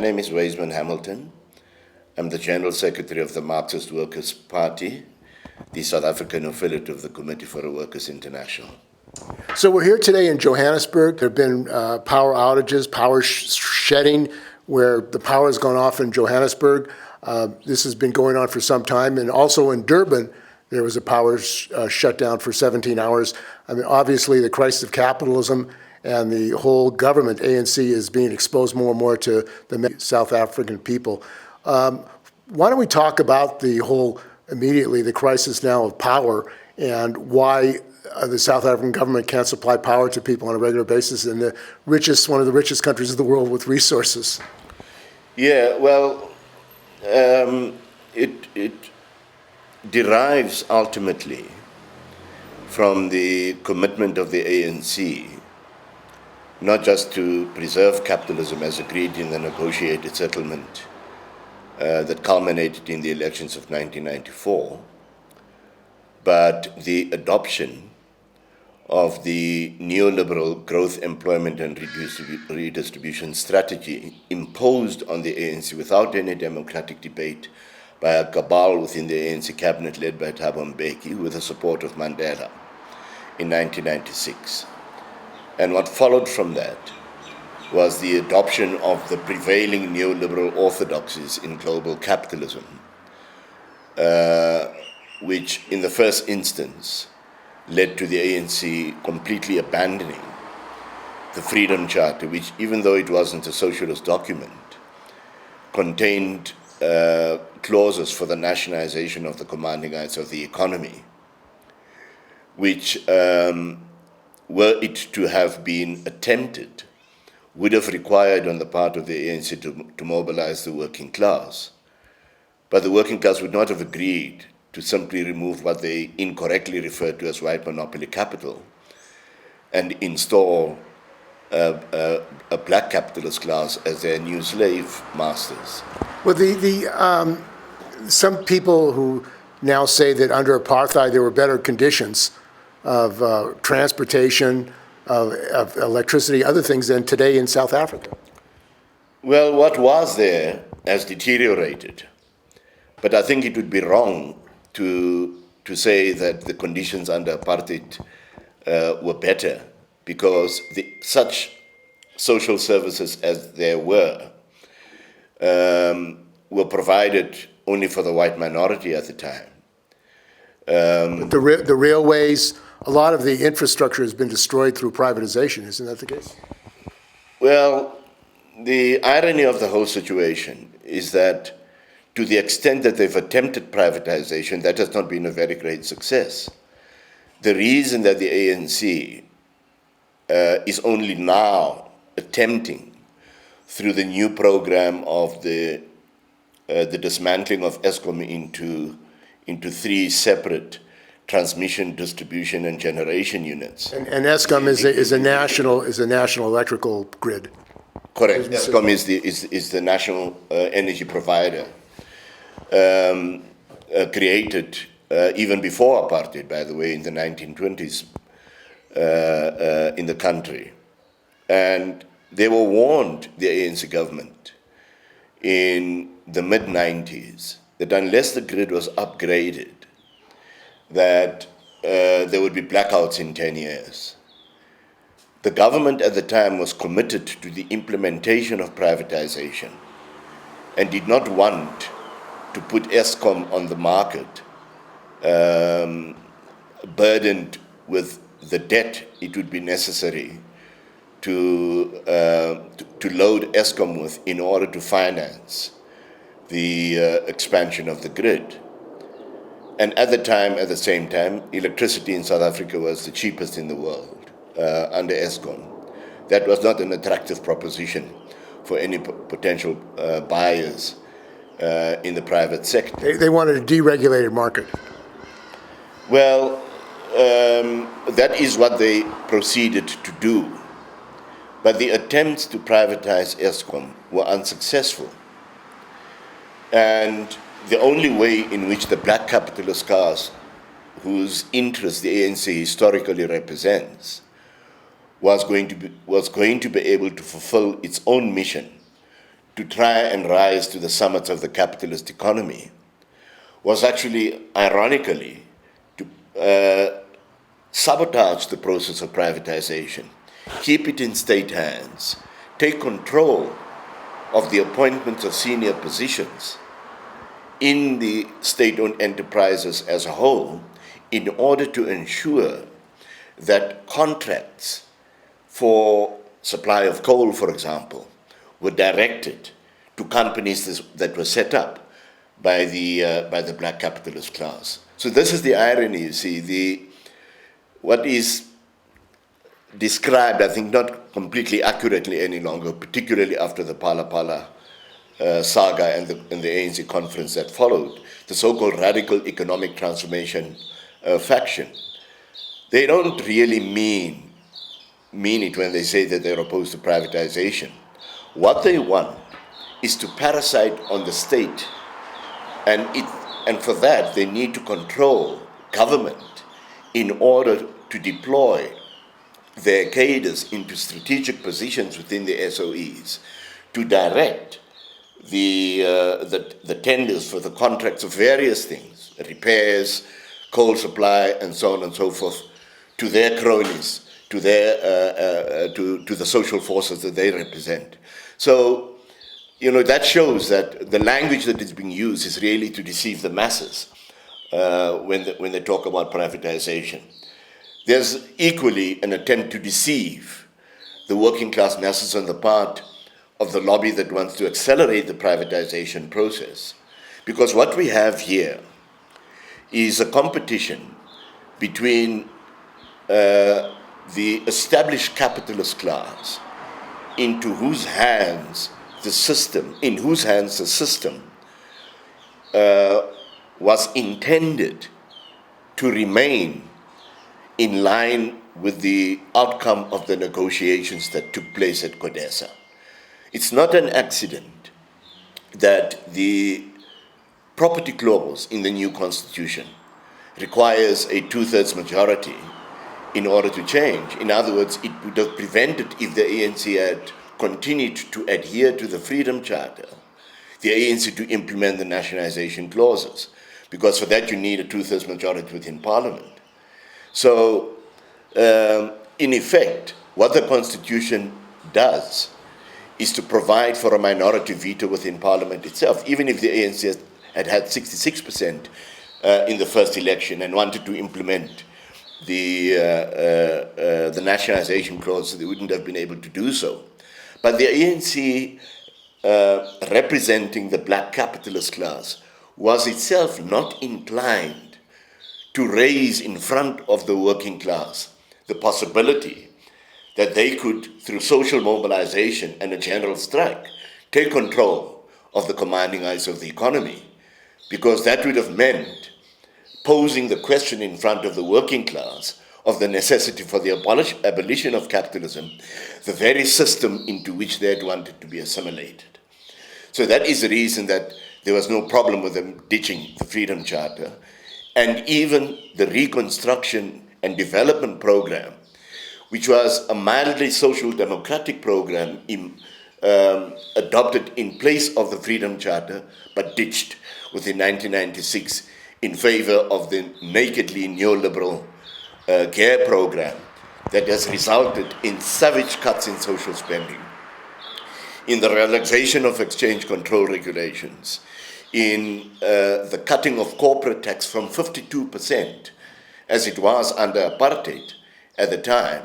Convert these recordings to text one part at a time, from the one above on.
My name is Weizmann Hamilton. I'm the General Secretary of the Marxist Workers' Party, the South African affiliate of the Committee for the Workers' International. So we're here today in Johannesburg. There have been power outages, power shedding, where the power has gone off in Johannesburg. This has been going on for some time. And also in Durban, there was a power shutdown for 17 hours. I mean, obviously, the crisis of capitalism and the whole government, ANC, is being exposed more and more to the South African people. Why don't we talk about immediately the crisis now of power and why the South African government can't supply power to people on a regular basis in one of the richest countries of the world with resources? Yeah, well, it derives ultimately from the commitment of the ANC not just to preserve capitalism as agreed in the negotiated settlement that culminated in the elections of 1994, but the adoption of the neoliberal growth, employment, and redistribution strategy imposed on the ANC without any democratic debate by a cabal within the ANC cabinet led by Thabo Mbeki with the support of Mandela in 1996. And what followed from that was the adoption of the prevailing neoliberal orthodoxies in global capitalism, which in the first instance led to the ANC completely abandoning the Freedom Charter, which, even though it wasn't a socialist document, contained clauses for the nationalization of the commanding heights of the economy, which, were it to have been attempted, would have required on the part of the ANC to mobilize the working class. But the working class would not have agreed to simply remove what they incorrectly referred to as white monopoly capital and install a black capitalist class as their new slave masters. Well, some people who now say that under apartheid there were better conditions of transportation, of electricity, other things than today in South Africa. Well, what was there has deteriorated. But I think it would be wrong to say that the conditions under apartheid were better, because such social services as there were provided only for the white minority at the time. The railways, a lot of the infrastructure has been destroyed through privatization. Isn't that the case? Well, the irony of the whole situation is that to the extent that they've attempted privatization, that has not been a very great success. The reason that the ANC is only now attempting, through the new program of the dismantling of Eskom into three separate transmission, distribution, and generation units. And Eskom is a national electrical grid. Correct. Eskom is the national energy provider, created even before apartheid, by the way, in the 1920s in the country. And they were warned, the ANC government, in the mid-90s, that unless the grid was upgraded, that there would be blackouts in 10 years. The government at the time was committed to the implementation of privatization and did not want to put Eskom on the market, burdened with the debt it would be necessary to load Eskom with in order to finance the expansion of the grid. And at the same time, electricity in South Africa was the cheapest in the world under Eskom. That was not an attractive proposition for any potential buyers in the private sector. They wanted a deregulated market. Well, that is what they proceeded to do. But the attempts to privatize Eskom were unsuccessful. And the only way in which the black capitalist class, whose interests the ANC historically represents, was going to be able to fulfill its own mission to try and rise to the summits of the capitalist economy was actually, ironically, to sabotage the process of privatization, keep it in state hands, take control of the appointments of senior positions in the state-owned enterprises as a whole, in order to ensure that contracts for supply of coal, for example, were directed to companies that were set up by the black capitalist class. So this is the irony, you see. What is described, I think, not completely accurately any longer, particularly after the Phala Phala saga and the ANC conference that followed, the so-called radical economic transformation faction. They don't really mean it when they say that they're opposed to privatization. What they want is to parasite on the state, and for that they need to control government in order to deploy their cadres into strategic positions within the SOEs, to direct the tenders for the contracts of various things, repairs, coal supply, and so on and so forth, to their cronies, to the social forces that they represent. So, that shows that the language that is being used is really to deceive the masses when they talk about privatization. There's equally an attempt to deceive the working class masses on the part of the lobby that wants to accelerate the privatization process. Because what we have here is a competition between the established capitalist class, in whose hands the system was intended to remain in line with the outcome of the negotiations that took place at CODESA. It's not an accident that the property clause in the new constitution requires a 2/3 majority in order to change. In other words, it would have prevented, if the ANC had continued to adhere to the Freedom Charter, the ANC to implement the nationalization clauses, because for that you need a 2/3 majority within Parliament. So, in effect, what the Constitution does is to provide for a minority veto within Parliament itself. Even if the ANC had 66% in the first election and wanted to implement the nationalization clause, they wouldn't have been able to do so. But the ANC, representing the black capitalist class, was itself not inclined to raise in front of the working class the possibility that they could, through social mobilization and a general strike, take control of the commanding eyes of the economy, because that would have meant posing the question in front of the working class of the necessity for the abolition of capitalism, the very system into which they had wanted to be assimilated. So that is the reason that there was no problem with them ditching the Freedom Charter, and even the Reconstruction and Development Program, which was a mildly social democratic program adopted in place of the Freedom Charter, but ditched within 1996 in favor of the nakedly neoliberal care program that has resulted in savage cuts in social spending, in the relaxation of exchange control regulations, in the cutting of corporate tax from 52%, as it was under apartheid at the time,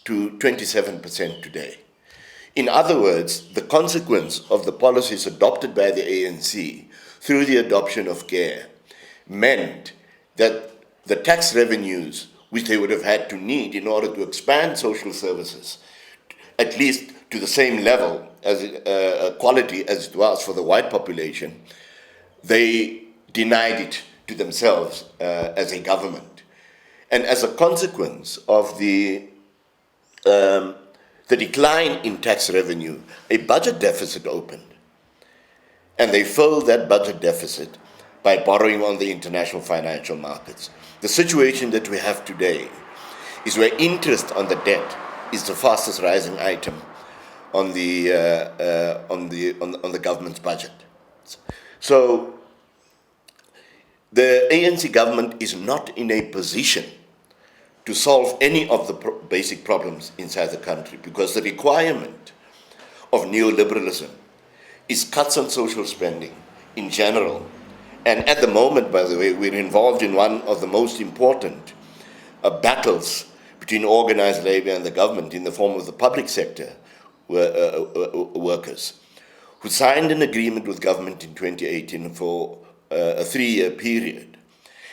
to 27% today. In other words, the consequence of the policies adopted by the ANC through the adoption of CARE meant that the tax revenues which they would have had to need in order to expand social services, at least to the same level as quality as it was for the white population, they denied it to themselves as a government. And as a consequence of the decline in tax revenue, a budget deficit opened. And they filled that budget deficit by borrowing on the international financial markets. The situation that we have today is where interest on the debt is the fastest rising item on the government's budget. So the ANC government is not in a position to solve any of the basic problems inside the country, because the requirement of neoliberalism is cuts on social spending in general. And at the moment, by the way, we're involved in one of the most important battles between organized labor and the government in the form of the public sector workers, who signed an agreement with government in 2018 for a 3-year period.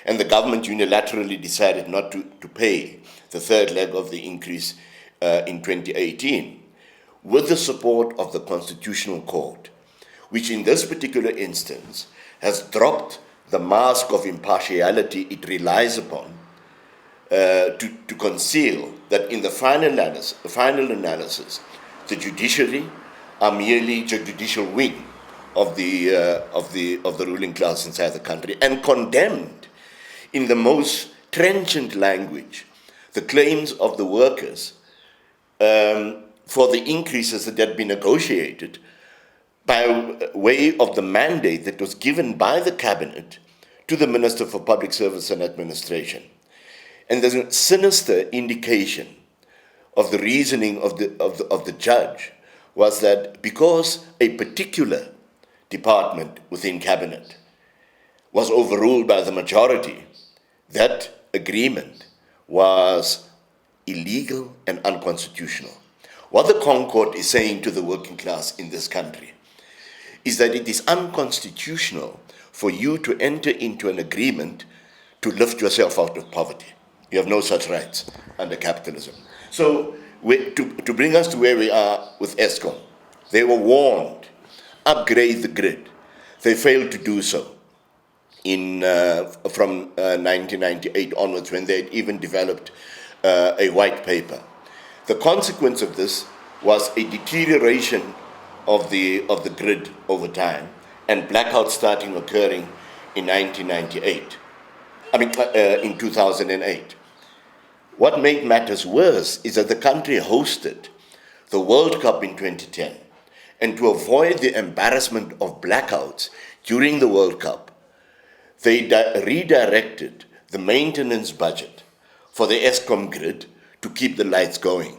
And the government unilaterally decided not to pay the third leg of the increase in 2018, with the support of the Constitutional Court, which in this particular instance has dropped the mask of impartiality it relies upon to conceal that in the final analysis, the judiciary are merely the judicial wing of the ruling class inside the country, and condemned in the most trenchant language the claims of the workers for the increases that had been negotiated by way of the mandate that was given by the cabinet to the Minister for Public Service and Administration. And there's a sinister indication of the reasoning of the judge was that because a particular department within cabinet was overruled by the majority, that agreement was illegal and unconstitutional. What the Concord is saying to the working class in this country is that it is unconstitutional for you to enter into an agreement to lift yourself out of poverty. You have no such rights under capitalism. So to bring us to where we are with ESCOM, they were warned, upgrade the grid. They failed to do so from 1998 onwards, when they had even developed a white paper. The consequence of this was a deterioration of the grid over time, and blackouts starting occurring in 2008. What made matters worse is that the country hosted the World Cup in 2010, and to avoid the embarrassment of blackouts during the World Cup, they redirected the maintenance budget for the ESCOM grid to keep the lights going,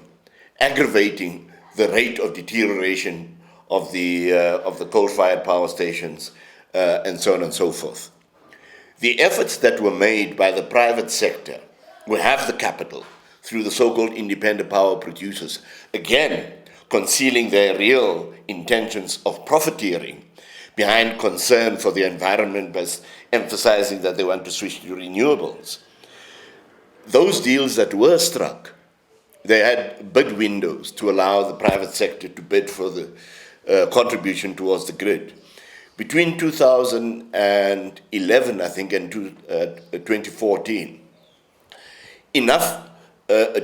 aggravating the rate of deterioration of the coal-fired power stations, and so on and so forth. The efforts that were made by the private sector, who have the capital, through the so-called independent power producers, again concealing their real intentions of profiteering behind concern for the environment by emphasizing that they want to switch to renewables. Those deals that were struck, they had bid windows to allow the private sector to bid for the contribution towards the grid. Between 2011, I think, and 2014, enough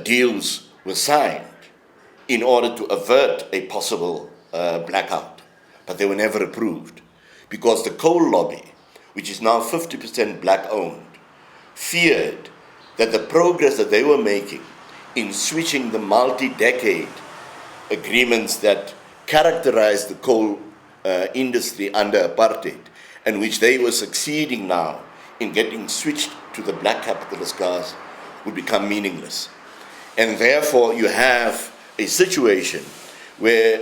deals were signed in order to avert a possible blackout, but they were never approved because the coal lobby, which is now 50% black-owned, feared that the progress that they were making in switching the multi-decade agreements that characterized the coal industry under apartheid, and which they were succeeding now in getting switched to the black capitalist class, would become meaningless. And therefore you have a situation where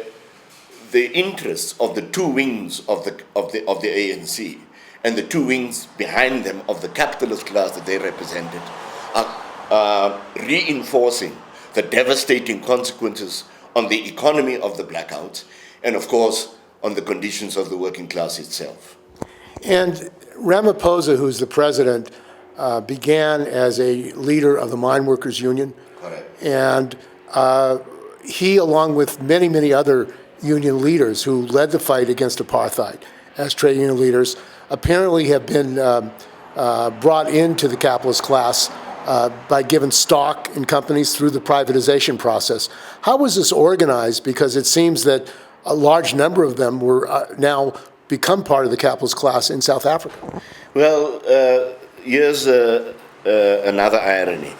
the interests of the two wings of the ANC and the two wings behind them of the capitalist class that they represented are reinforcing the devastating consequences on the economy of the blackouts, and of course on the conditions of the working class itself. And Ramaphosa, who's the president, began as a leader of the Mine Workers Union. Correct. And he, along with many, many other union leaders who led the fight against apartheid as trade union leaders, apparently have been brought into the capitalist class by given stock in companies through the privatization process. How was this organized? Because it seems that a large number of them were now become part of the capitalist class in South Africa. Well, here's another irony.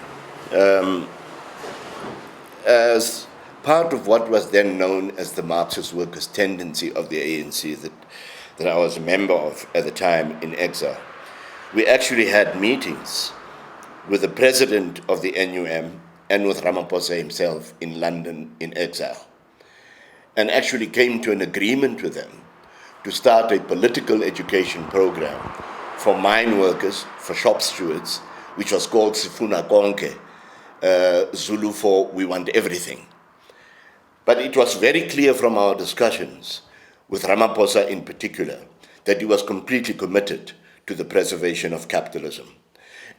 As part of what was then known as the Marxist Workers' Tendency of the ANC that I was a member of at the time in exile. We actually had meetings with the president of the NUM and with Ramaphosa himself in London in exile, and actually came to an agreement with them to start a political education program for mine workers, for shop stewards, which was called Sifuna Konke, Zulu for we want everything. But it was very clear from our discussions with Ramaphosa in particular that he was completely committed to the preservation of capitalism,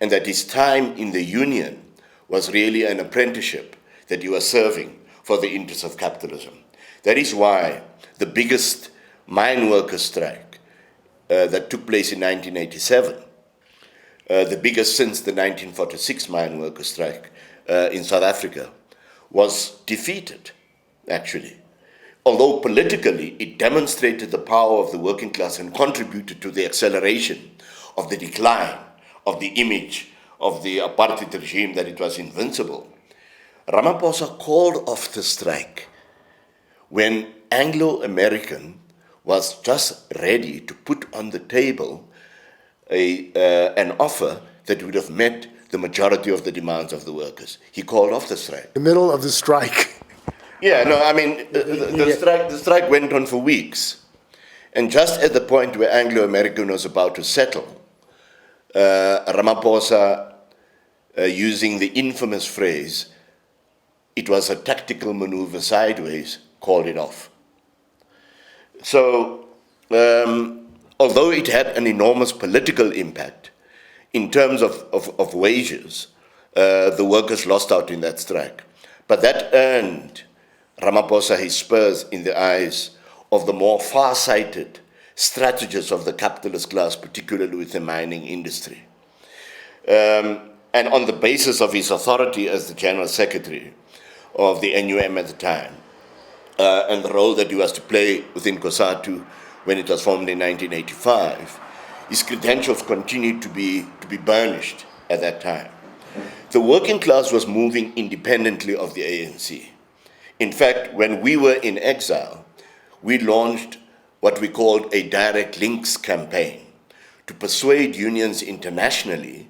and that his time in the union was really an apprenticeship that he was serving for the interests of capitalism. That is why the biggest mine workers' strike that took place in 1987, the biggest since the 1946 mine workers' strike in South Africa, was defeated, actually. Although politically it demonstrated the power of the working class and contributed to the acceleration of the decline of the image of the apartheid regime that it was invincible, Ramaphosa called off the strike when Anglo-American was just ready to put on the table an offer that would have met the majority of the demands of the workers. He called off the strike. The middle of the strike. Yeah, no, I mean, the strike went on for weeks. And just at the point where Anglo-American was about to settle, Ramaphosa, using the infamous phrase, "It was a tactical maneuver sideways," called it off. So, although it had an enormous political impact in terms of wages, the workers lost out in that strike. But that earned Ramaphosa his spurs in the eyes of the more far-sighted strategists of the capitalist class, particularly with the mining industry. And on the basis of his authority as the General Secretary of the NUM at the time, and the role that he was to play within COSATU when it was formed in 1985, his credentials continued to be burnished at that time. The working class was moving independently of the ANC. In fact, when we were in exile, we launched what we called a direct links campaign to persuade unions internationally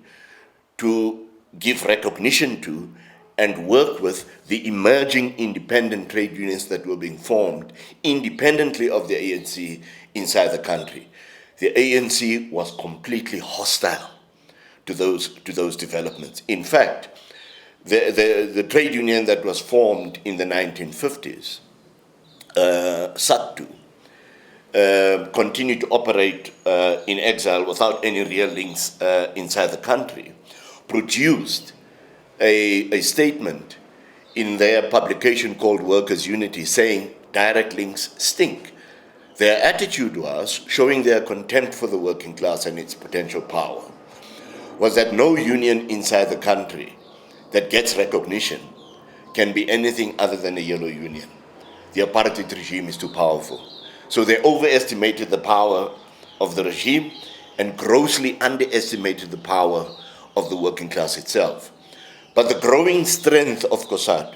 to give recognition to and work with the emerging independent trade unions that were being formed independently of the ANC inside the country. The ANC was completely hostile to those developments. In fact, the trade union that was formed in the 1950s, SACP, continued to operate in exile without any real links inside the country, produced a statement in their publication called Workers' Unity saying direct links stink. Their attitude was, showing their contempt for the working class and its potential power, was that no union inside the country that gets recognition can be anything other than a yellow union. The apartheid regime is too powerful. So they overestimated the power of the regime and grossly underestimated the power of the working class itself. But the growing strength of COSATU,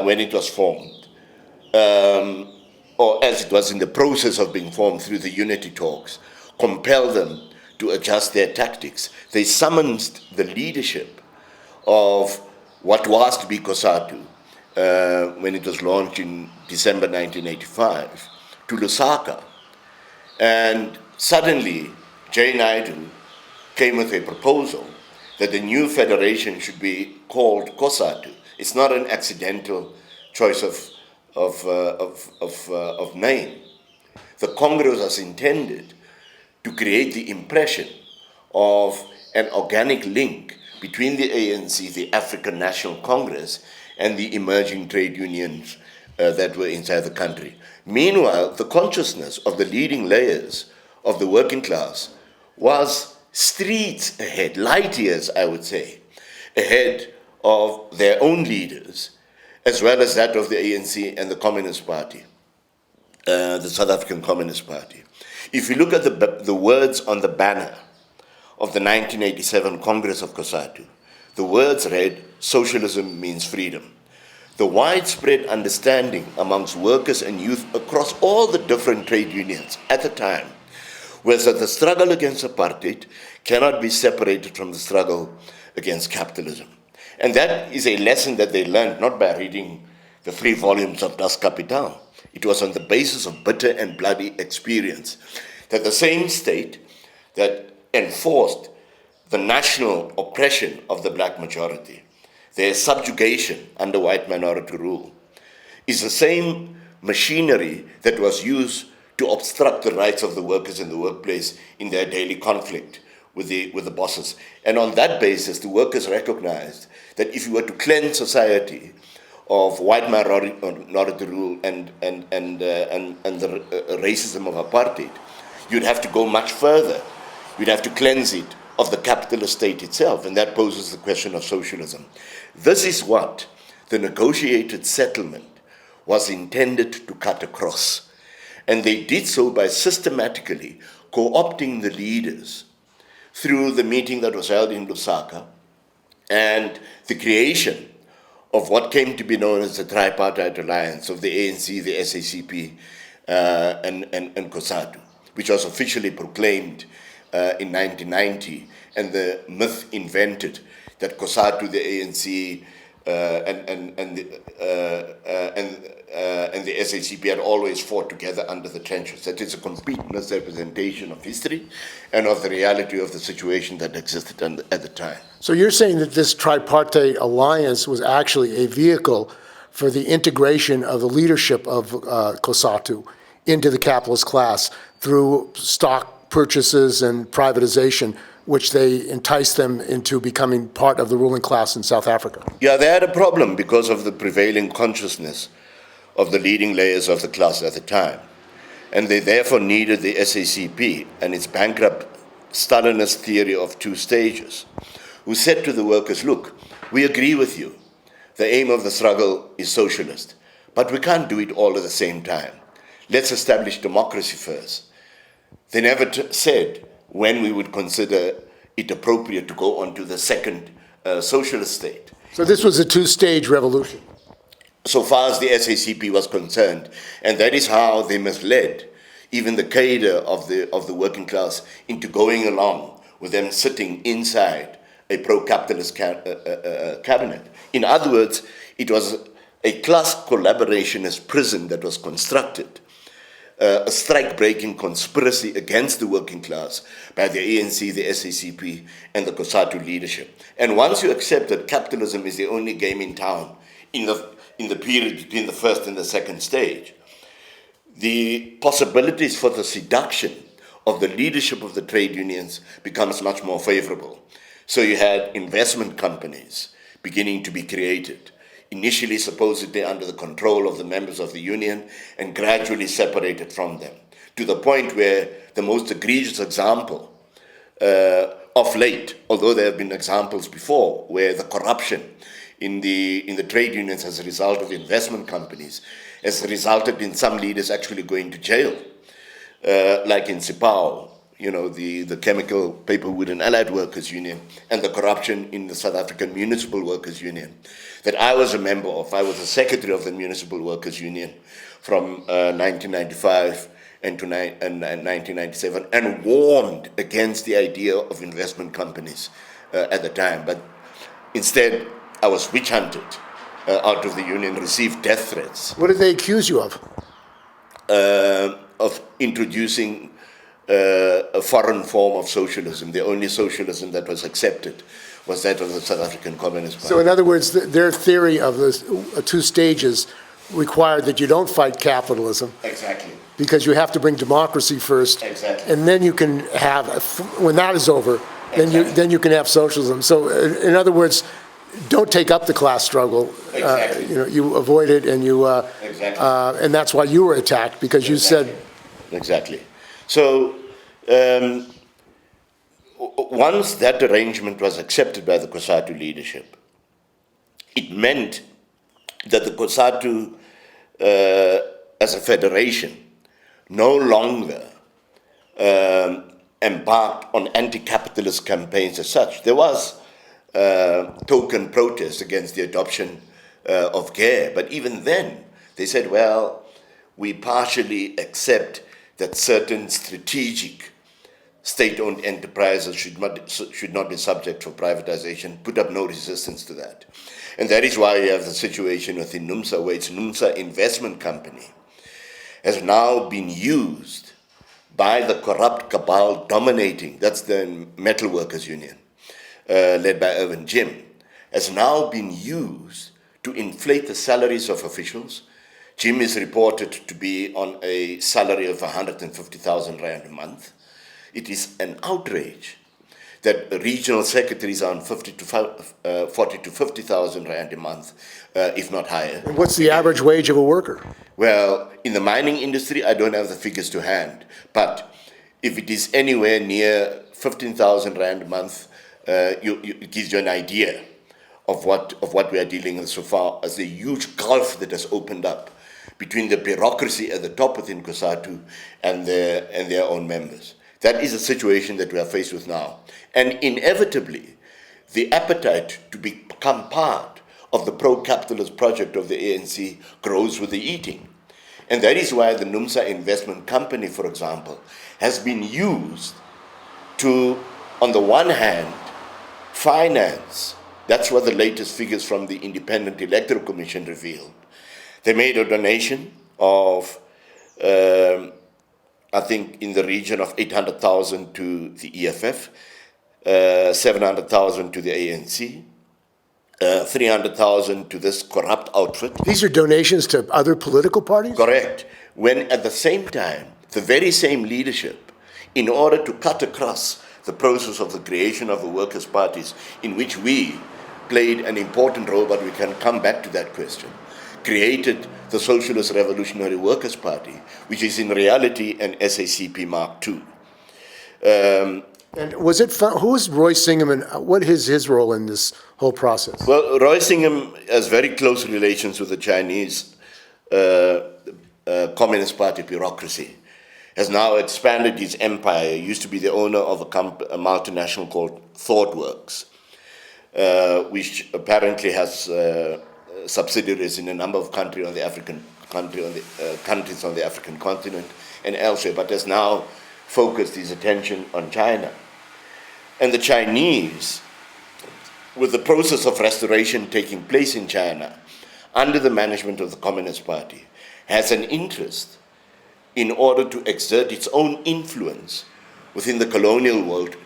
when it was formed, or as it was in the process of being formed through the unity talks, compelled them to adjust their tactics. They summoned the leadership of what was to be COSATU, when it was launched in December 1985, to Lusaka. And suddenly, J. Naidu came with a proposal that the new federation should be called COSATU. It's not an accidental choice of name. The Congress was intended to create the impression of an organic link between the ANC, the African National Congress, and the emerging trade unions that were inside the country. Meanwhile, the consciousness of the leading layers of the working class was streets ahead, light years, I would say, ahead of their own leaders, as well as that of the ANC and the Communist Party, the South African Communist Party. If you look at the words on the banner of the 1987 Congress of COSATU, the words read, "Socialism means freedom." the widespread understanding amongst workers and youth across all the different trade unions at the time was that the struggle against apartheid cannot be separated from the struggle against capitalism. And that is a lesson that they learned not by reading the 3 volumes of Das Kapital. It was on the basis of bitter and bloody experience that the same state that enforced the national oppression of the black majority, their subjugation under white minority rule, is the same machinery that was used to obstruct the rights of the workers in the workplace in their daily conflict with the bosses. And on that basis, the workers recognized that if you were to cleanse society of white minority rule and the racism of apartheid, you'd have to go much further. You'd have to cleanse it of the capitalist state itself, and that poses the question of socialism. This is what the negotiated settlement was intended to cut across. And they did so by systematically co-opting the leaders through the meeting that was held in Lusaka and the creation of what came to be known as the tripartite alliance of the ANC, the SACP, and COSATU, which was officially proclaimed in 1990, and the myth invented that COSATU, the ANC, and the SACP had always fought together under the trenches. That is a complete misrepresentation of history and of the reality of the situation that existed at the time. So you're saying that this tripartite alliance was actually a vehicle for the integration of the leadership of COSATU into the capitalist class through stock purchases and privatization, which they enticed them into becoming part of the ruling class in South Africa. Yeah, they had a problem because of the prevailing consciousness of the leading layers of the class at the time. And they therefore needed the SACP and its bankrupt Stalinist theory of 2 stages, who said to the workers, look, we agree with you. The aim of the struggle is socialist, but we can't do it all at the same time. Let's establish democracy first. They never said when we would consider it appropriate to go on to the second socialist state. So this was a 2-stage revolution. So far as the SACP was concerned, and that is how they misled even the cadre of the working class into going along with them sitting inside a pro-capitalist cabinet. In other words, it was a class collaborationist prison that was constructed, a strike-breaking conspiracy against the working class by the ANC, the SACP, and the COSATU leadership. And once you accept that capitalism is the only game in town in the period between the first and the second stage, the possibilities for the seduction of the leadership of the trade unions becomes much more favorable. So you had investment companies beginning to be created, initially supposedly under the control of the members of the union and gradually separated from them, to the point where the most egregious example of late, although there have been examples before, where the corruption in the trade unions as a result of investment companies has resulted in some leaders actually going to jail, like in Sipao, the Chemical, Paperwood and Allied Workers Union, and the corruption in the South African Municipal Workers Union that I was a member of. I was the secretary of the Municipal Workers Union from 1995 and to 1997, and warned against the idea of investment companies at the time. But instead, I was witch hunted out of the union, received death threats. What did they accuse you of? Of introducing a foreign form of socialism. The only socialism that was accepted was that of the South African Communist Party. So in other words, their theory of the 2 stages required that you don't fight capitalism. Exactly. Because you have to bring democracy first. Exactly. And then you can have, when that is over, then you can have socialism. So in other words, don't take up the class struggle. Exactly. You avoid it, and you exactly. And that's why you were attacked, because you said. Exactly. So once that arrangement was accepted by the COSATU leadership, it meant that the COSATU, as a federation, no longer embarked on anti-capitalist campaigns as such. There was token protest against the adoption of care. But even then, they said, well, we partially accept that certain strategic state-owned enterprises should not be subject for privatization, put up no resistance to that. And that is why you have the situation within NUMSA, where its NUMSA investment company has now been used by the corrupt cabal dominating, that's the metal workers union, led by Irvin Jim, has now been used to inflate the salaries of officials. Jim is reported to be on a salary of 150,000 rand a month. It is an outrage that regional secretaries are on 40 to 50,000 rand a month, if not higher. And what's the average wage of a worker? Well, in the mining industry, I don't have the figures to hand, but if it is anywhere near 15,000 rand a month, it gives you an idea of what we are dealing with so far, as the huge gulf that has opened up between the bureaucracy at the top within COSATU and their own members. That is a situation that we are faced with now. And inevitably, the appetite to become part of the pro-capitalist project of the ANC grows with the eating. And that is why the NUMSA investment company, for example, has been used to, on the one hand, finance. That's what the latest figures from the Independent Electoral Commission revealed. They made a donation of, I think, in the region of 800,000 to the EFF, 700,000 to the ANC, 300,000 to this corrupt outfit. These are donations to other political parties? Correct. When at the same time, the very same leadership, in order to cut across the process of the creation of the workers' parties, in which we played an important role, but we can come back to that question, created the Socialist Revolutionary Workers' Party, which is in reality an SACP Mark II. And was it who is Roy Singham, and what is his role in this whole process? Well, Roy Singham has very close relations with the Chinese Communist Party bureaucracy. Has now expanded his empire. He used to be the owner of a multinational called ThoughtWorks, which apparently has subsidiaries in a number of countries on the African continent and elsewhere, but has now focused his attention on China. And the Chinese, with the process of restoration taking place in China under the management of the Communist Party, has an interest in order to exert its own influence within the colonial world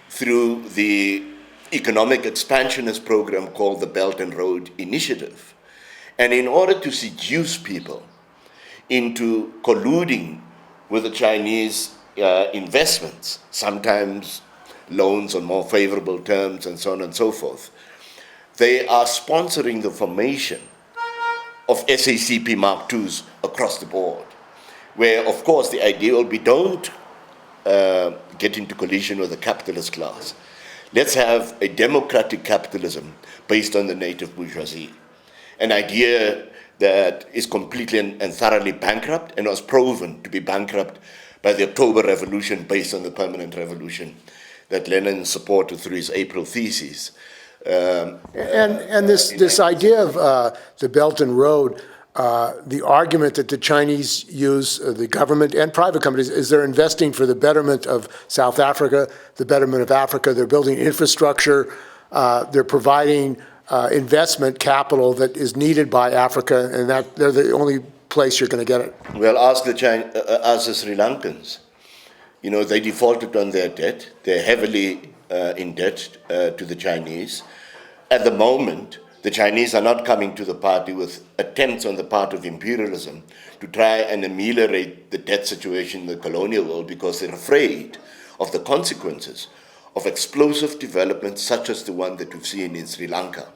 through the economic expansionist program called the Belt and Road Initiative. And in order to seduce people into colluding with the Chinese investments, sometimes loans on more favorable terms and so on and so forth, they are sponsoring the formation of SACP Mark IIs across the board, where, of course, the idea will be don't get into collision with the capitalist class. Let's have a democratic capitalism based on the native bourgeoisie, an idea that is completely and thoroughly bankrupt and was proven to be bankrupt by the October Revolution based on the permanent revolution that Lenin supported through his April thesis. And this idea of the Belt and Road, the argument that the Chinese use, the government and private companies, is they're investing for the betterment of South Africa, the betterment of Africa. They're building infrastructure. They're providing investment capital that is needed by Africa, and that they're the only place you're going to get it. Well, ask the Sri Lankans. You know, they defaulted on their debt. They're heavily in debt to the Chinese. At the moment, the Chinese are not coming to the party with attempts on the part of imperialism to try and ameliorate the debt situation in the colonial world, because they're afraid of the consequences of explosive developments such as the one that we've seen in Sri Lanka.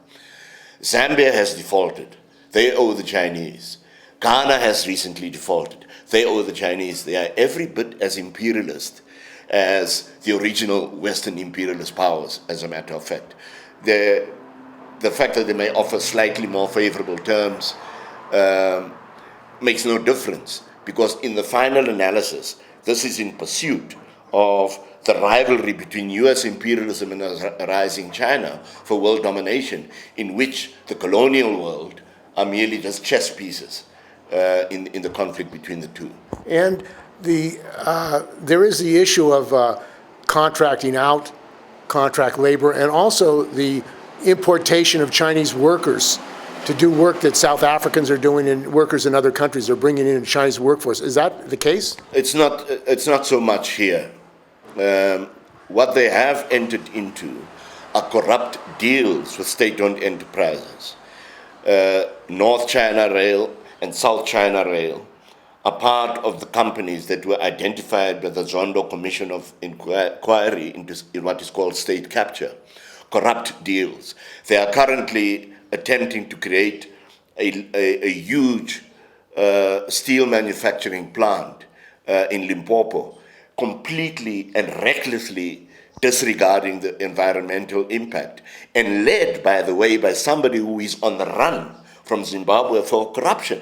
Zambia has defaulted. They owe the Chinese. Ghana has recently defaulted. They owe the Chinese. They are every bit as imperialist as the original Western imperialist powers, as a matter of fact. The fact that they may offer slightly more favorable terms makes no difference, because in the final analysis, this is in pursuit of the rivalry between US imperialism and a rising China for world domination, in which the colonial world are merely just chess pieces in the conflict between the two. And there is the issue of contracting out contract labor, and also the importation of Chinese workers to do work that South Africans are doing and workers in other countries are bringing in a Chinese workforce. Is that the case? It's not so much here. What they have entered into are corrupt deals with state-owned enterprises. North China Rail and South China Rail are part of the companies that were identified by the Zondo Commission of Inquiry into what is called state capture, corrupt deals. They are currently attempting to create a huge steel manufacturing plant in Limpopo, completely and recklessly disregarding the environmental impact, and led, by the way, by somebody who is on the run from Zimbabwe for corruption,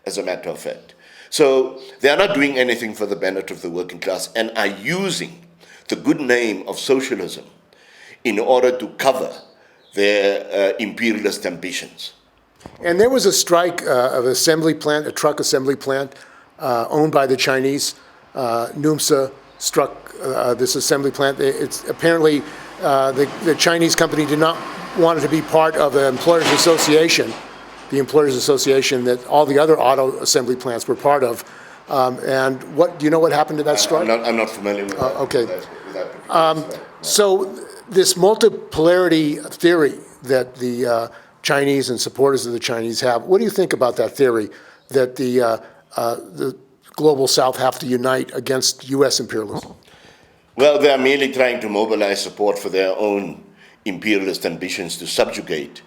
as a matter of fact. So they are not doing anything for the benefit of the working class and are using the good name of socialism in order to cover their imperialist ambitions. And there was a strike of an assembly plant, a truck assembly plant owned by the Chinese. NUMSA struck this assembly plant. It's apparently the Chinese company did not want it to be part of the employers association, that all the other auto assembly plants were part of. And do you know what happened to that strike? I'm not familiar with that. Okay. With that So this multipolarity theory that the Chinese and supporters of the Chinese have, what do you think about that theory that the global South have to unite against U.S. imperialism? Well, they are merely trying to mobilize support for their own imperialist ambitions to subjugate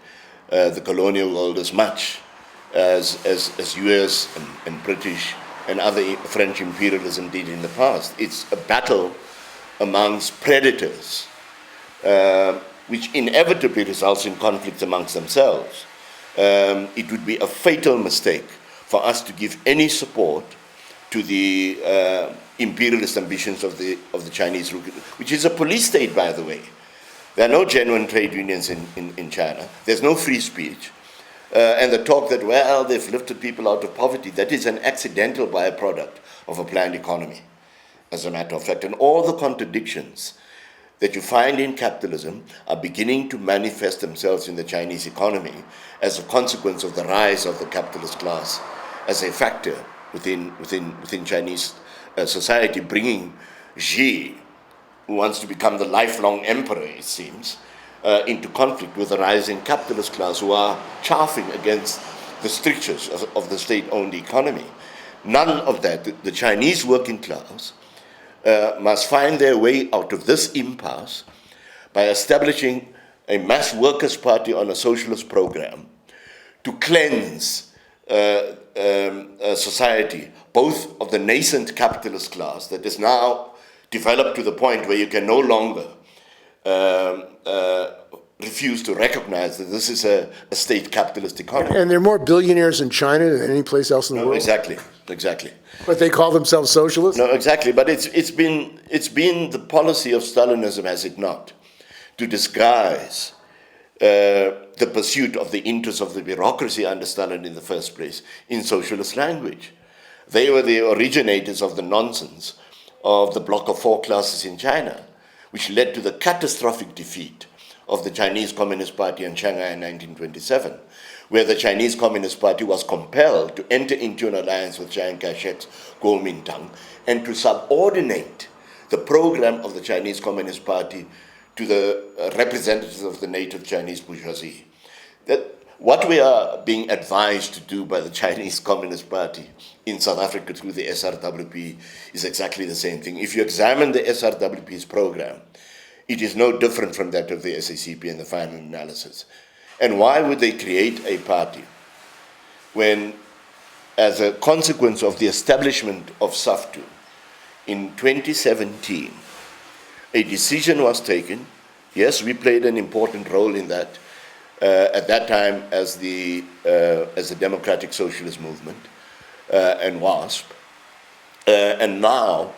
the colonial world as much as US and British and other French imperialism did in the past. It's a battle amongst predators, which inevitably results in conflicts amongst themselves. It would be a fatal mistake for us to give any support to the imperialist ambitions of the Chinese, which is a police state, by the way. There are no genuine trade unions in China. There's no free speech. And the talk that, well, they've lifted people out of poverty, that is an accidental byproduct of a planned economy, as a matter of fact. And all the contradictions that you find in capitalism are beginning to manifest themselves in the Chinese economy as a consequence of the rise of the capitalist class as a factor within Chinese society, bringing Xi, who wants to become the lifelong emperor, it seems, into conflict with the rising capitalist class who are chafing against the strictures of the state-owned economy. None of that. The Chinese working class must find their way out of this impasse by establishing a mass workers' party on a socialist program to cleanse society, both of the nascent capitalist class that is now developed to the point where you can no longer refuse to recognize that this is a state capitalist economy. And there are more billionaires in China than any place else in the world. Exactly. But they call themselves socialists? No, exactly. But it's been the policy of Stalinism, has it not, to disguise the pursuit of the interests of the bureaucracy under Stalin in the first place in socialist language. They were the originators of the nonsense of the block of four classes in China, which led to the catastrophic defeat of the Chinese Communist Party in Shanghai in 1927, where the Chinese Communist Party was compelled to enter into an alliance with Chiang Kai-shek's Kuomintang and to subordinate the program of the Chinese Communist Party to the representatives of the native Chinese bourgeoisie. That what we are being advised to do by the Chinese Communist Party in South Africa through the SRWP is exactly the same thing. If you examine the SRWP's program, it is no different from that of the SACP in the final analysis. And why would they create a party when, as a consequence of the establishment of SAFTU in 2017, a decision was taken? Yes, we played an important role in that, at that time as the Democratic Socialist Movement and WASP, and now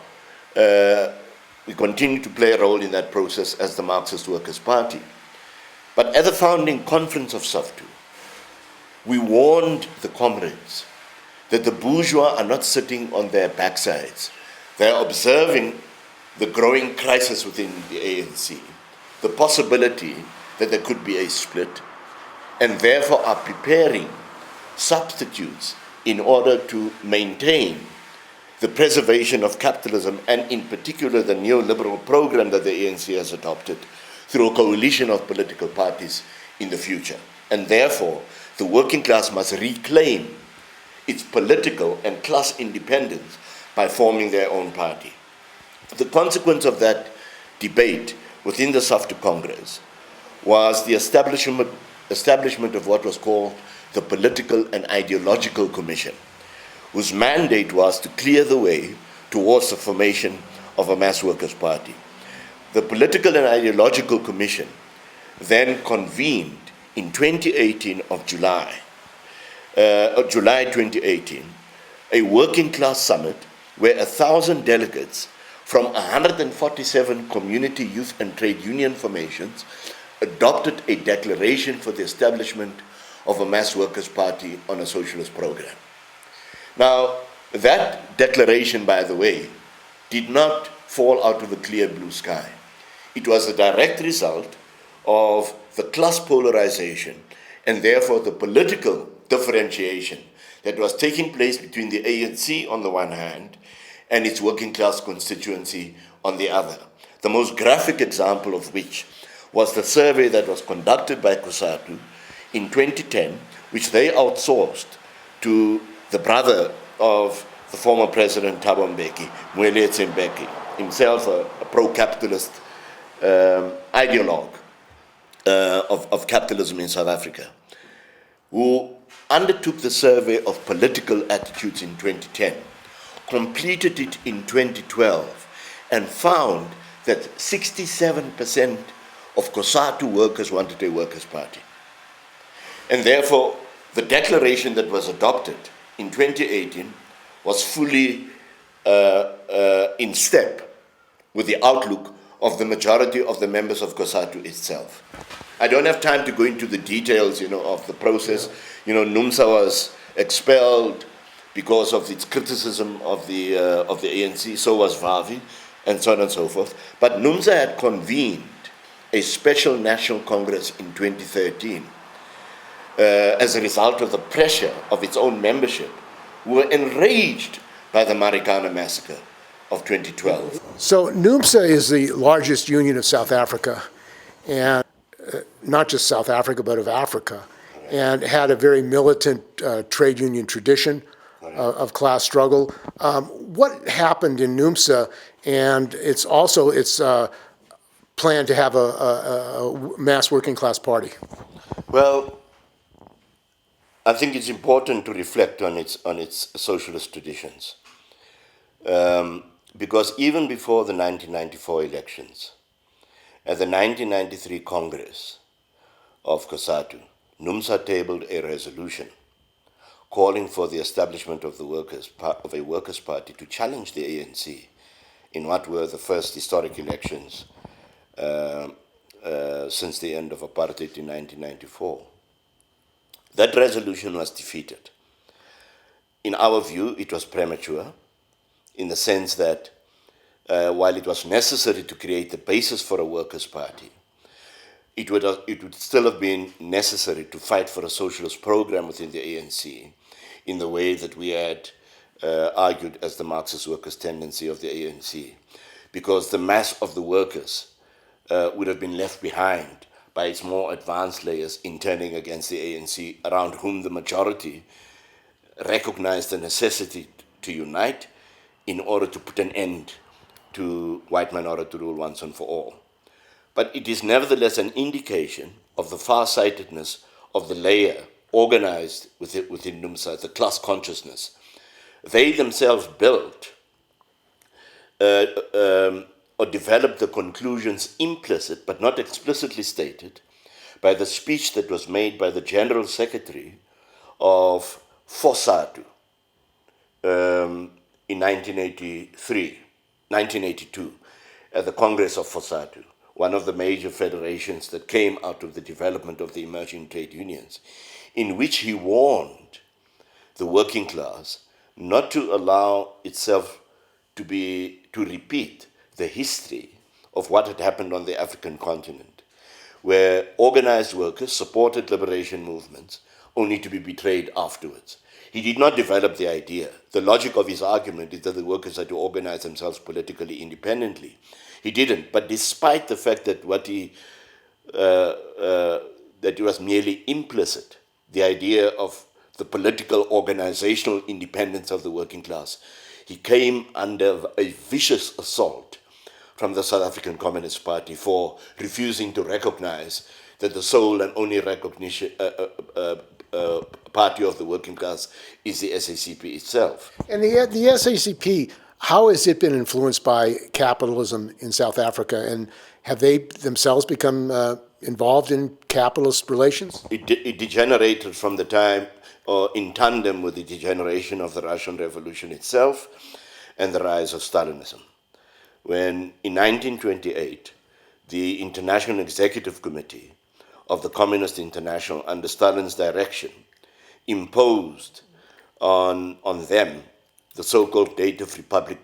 we continue to play a role in that process as the Marxist Workers' Party. But at the founding conference of SAFTU, we warned the comrades that the bourgeois are not sitting on their backsides. They are observing the growing crisis within the ANC, the possibility that there could be a split, and therefore are preparing substitutes in order to maintain the preservation of capitalism, and in particular the neoliberal program that the ANC has adopted through a coalition of political parties in the future. And therefore, the working class must reclaim its political and class independence by forming their own party. The consequence of that debate within the SACP Congress was the establishment of what was called the Political and Ideological Commission, whose mandate was to clear the way towards the formation of a mass workers' party. The Political and Ideological Commission then convened in 2018 of July 2018, a working class summit where 1,000 delegates from 147 community, youth, and trade union formations adopted a declaration for the establishment of a mass workers' party on a socialist program. Now, that declaration, by the way, did not fall out of a clear blue sky. It was a direct result of the class polarization and therefore the political differentiation that was taking place between the ANC on the one hand and its working class constituency on the other. The most graphic example of which was the survey that was conducted by COSATU in 2010, which they outsourced to the brother of the former president Thabo Mbeki, Moeletsi Mbeki, himself a pro-capitalist ideologue of capitalism in South Africa, who undertook the survey of political attitudes in 2010, completed it in 2012, and found that 67% of COSATU workers wanted a workers' party. And therefore, the declaration that was adopted in 2018 was fully in step with the outlook of the majority of the members of COSATU itself. I don't have time to go into the details, of the process. NUMSA was expelled because of its criticism of the ANC. So was VAVI, and so on and so forth. But NUMSA had convened a special national congress in 2013 as a result of the pressure of its own membership, who were enraged by the Marikana massacre of 2012. So NUMSA is the largest union of South Africa, and not just South Africa, but of Africa, and had a very militant trade union tradition of class struggle. What happened in NUMSA, and it's also its plan to have a mass working class party? Well, I think it's important to reflect on its socialist traditions. Because even before the 1994 elections, at the 1993 Congress of COSATU, NUMSA tabled a resolution calling for the establishment of a workers' party to challenge the ANC in what were the first historic elections since the end of apartheid in 1994. That resolution was defeated. In our view, it was premature, in the sense that while it was necessary to create the basis for a workers' party, it would still have been necessary to fight for a socialist program within the ANC in the way that we had argued as the Marxist workers' tendency of the ANC, because the mass of the workers would have been left behind by its more advanced layers in turning against the ANC, around whom the majority recognized the necessity to unite in order to put an end to white minority rule once and for all. But it is nevertheless an indication of the far-sightedness of the layer organized within NUMSA, the class consciousness. They themselves built or developed the conclusions implicit but not explicitly stated by the speech that was made by the General Secretary of COSATU in 1982, at the Congress of COSATU, one of the major federations that came out of the development of the emerging trade unions, in which he warned the working class not to allow itself to repeat the history of what had happened on the African continent, where organized workers supported liberation movements only to be betrayed afterwards. He did not develop the idea. The logic of his argument is that the workers had to organize themselves politically independently. He didn't, but despite the fact that that it was merely implicit, the idea of the political organizational independence of the working class, he came under a vicious assault from the South African Communist Party for refusing to recognize that the sole and only recognition party of the working class is the SACP itself. And the SACP, how has it been influenced by capitalism in South Africa? And have they themselves become involved in capitalist relations? It degenerated from the time, or in tandem with the degeneration of the Russian Revolution itself and the rise of Stalinism. When in 1928, the International Executive Committee of the Communist International, under Stalin's direction, imposed on them the so-called Date of Republic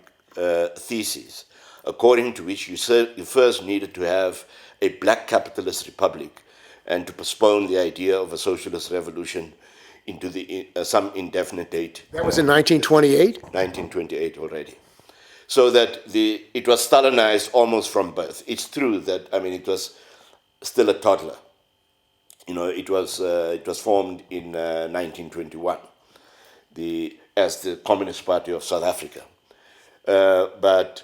thesis, according to which you first needed to have a black capitalist republic and to postpone the idea of a socialist revolution into some indefinite date. That was in 1928? 1928 already. So that it was Stalinized almost from birth. It's true that, it was still a toddler. It was formed in 1921 as the Communist Party of South Africa. But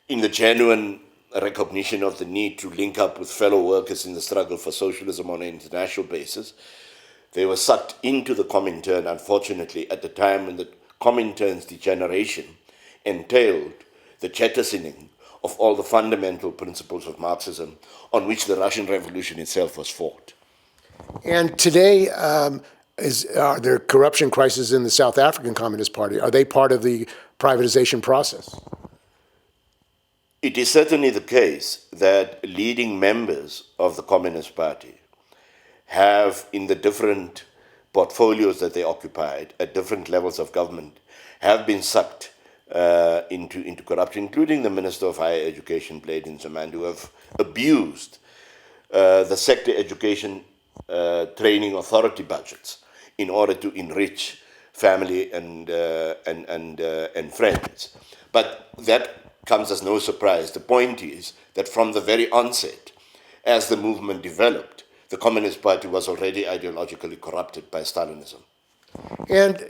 in the genuine recognition of the need to link up with fellow workers in the struggle for socialism on an international basis, they were sucked into the Comintern, unfortunately, at the time when the Comintern's degeneration entailed the jettisoning of all the fundamental principles of Marxism on which the Russian Revolution itself was fought. And today, are there corruption crises in the South African Communist Party? Are they part of the privatization process? It is certainly the case that leading members of the Communist Party have, in the different portfolios that they occupied at different levels of government, have been sucked into corruption, including the Minister of Higher Education, Blade Nzimande, who have abused the sector education training authority budgets in order to enrich family and friends. But that comes as no surprise. The point is that from the very onset, as the movement developed, the Communist Party was already ideologically corrupted by Stalinism. And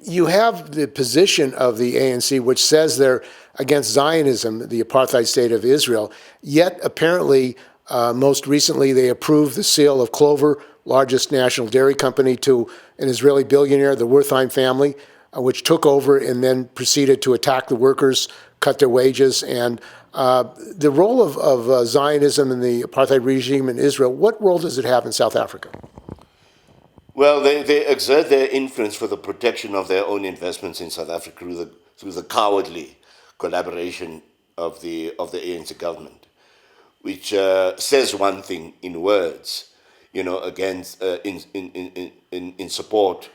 you have the position of the ANC, which says they're against Zionism, the apartheid state of Israel, yet apparently most recently they approved the sale of Clover, largest national dairy company, to an Israeli billionaire, the Wertheim family, which took over and then proceeded to attack the workers, cut their wages. And the role of Zionism and the apartheid regime in Israel, what role does it have in South Africa? Well, they exert their influence for the protection of their own investments in South Africa through the cowardly collaboration of the ANC government, which says one thing in words, against in support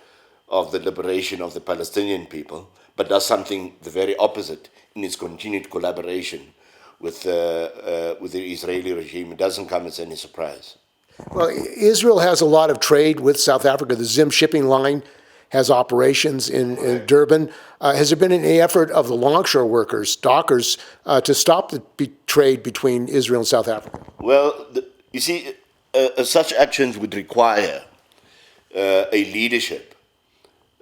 of the liberation of the Palestinian people, but does something the very opposite in its continued collaboration with the Israeli regime. It doesn't come as any surprise. Well, Israel has a lot of trade with South Africa. The Zim shipping line has operations in Durban. Has there been any effort of the Longshore workers, dockers, to stop the trade between Israel and South Africa? Well, you see, such actions would require a leadership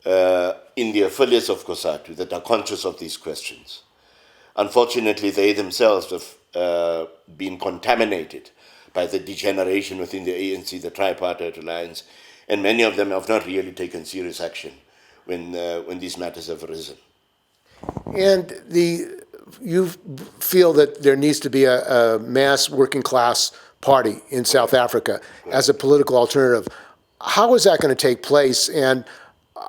in the affiliates of COSATU that are conscious of these questions. Unfortunately, they themselves have been contaminated by the degeneration within the ANC, the tripartite alliance, and many of them have not really taken serious action when these matters have arisen. And you feel that there needs to be a mass working class party in South Africa as a political alternative. How is that going to take place, and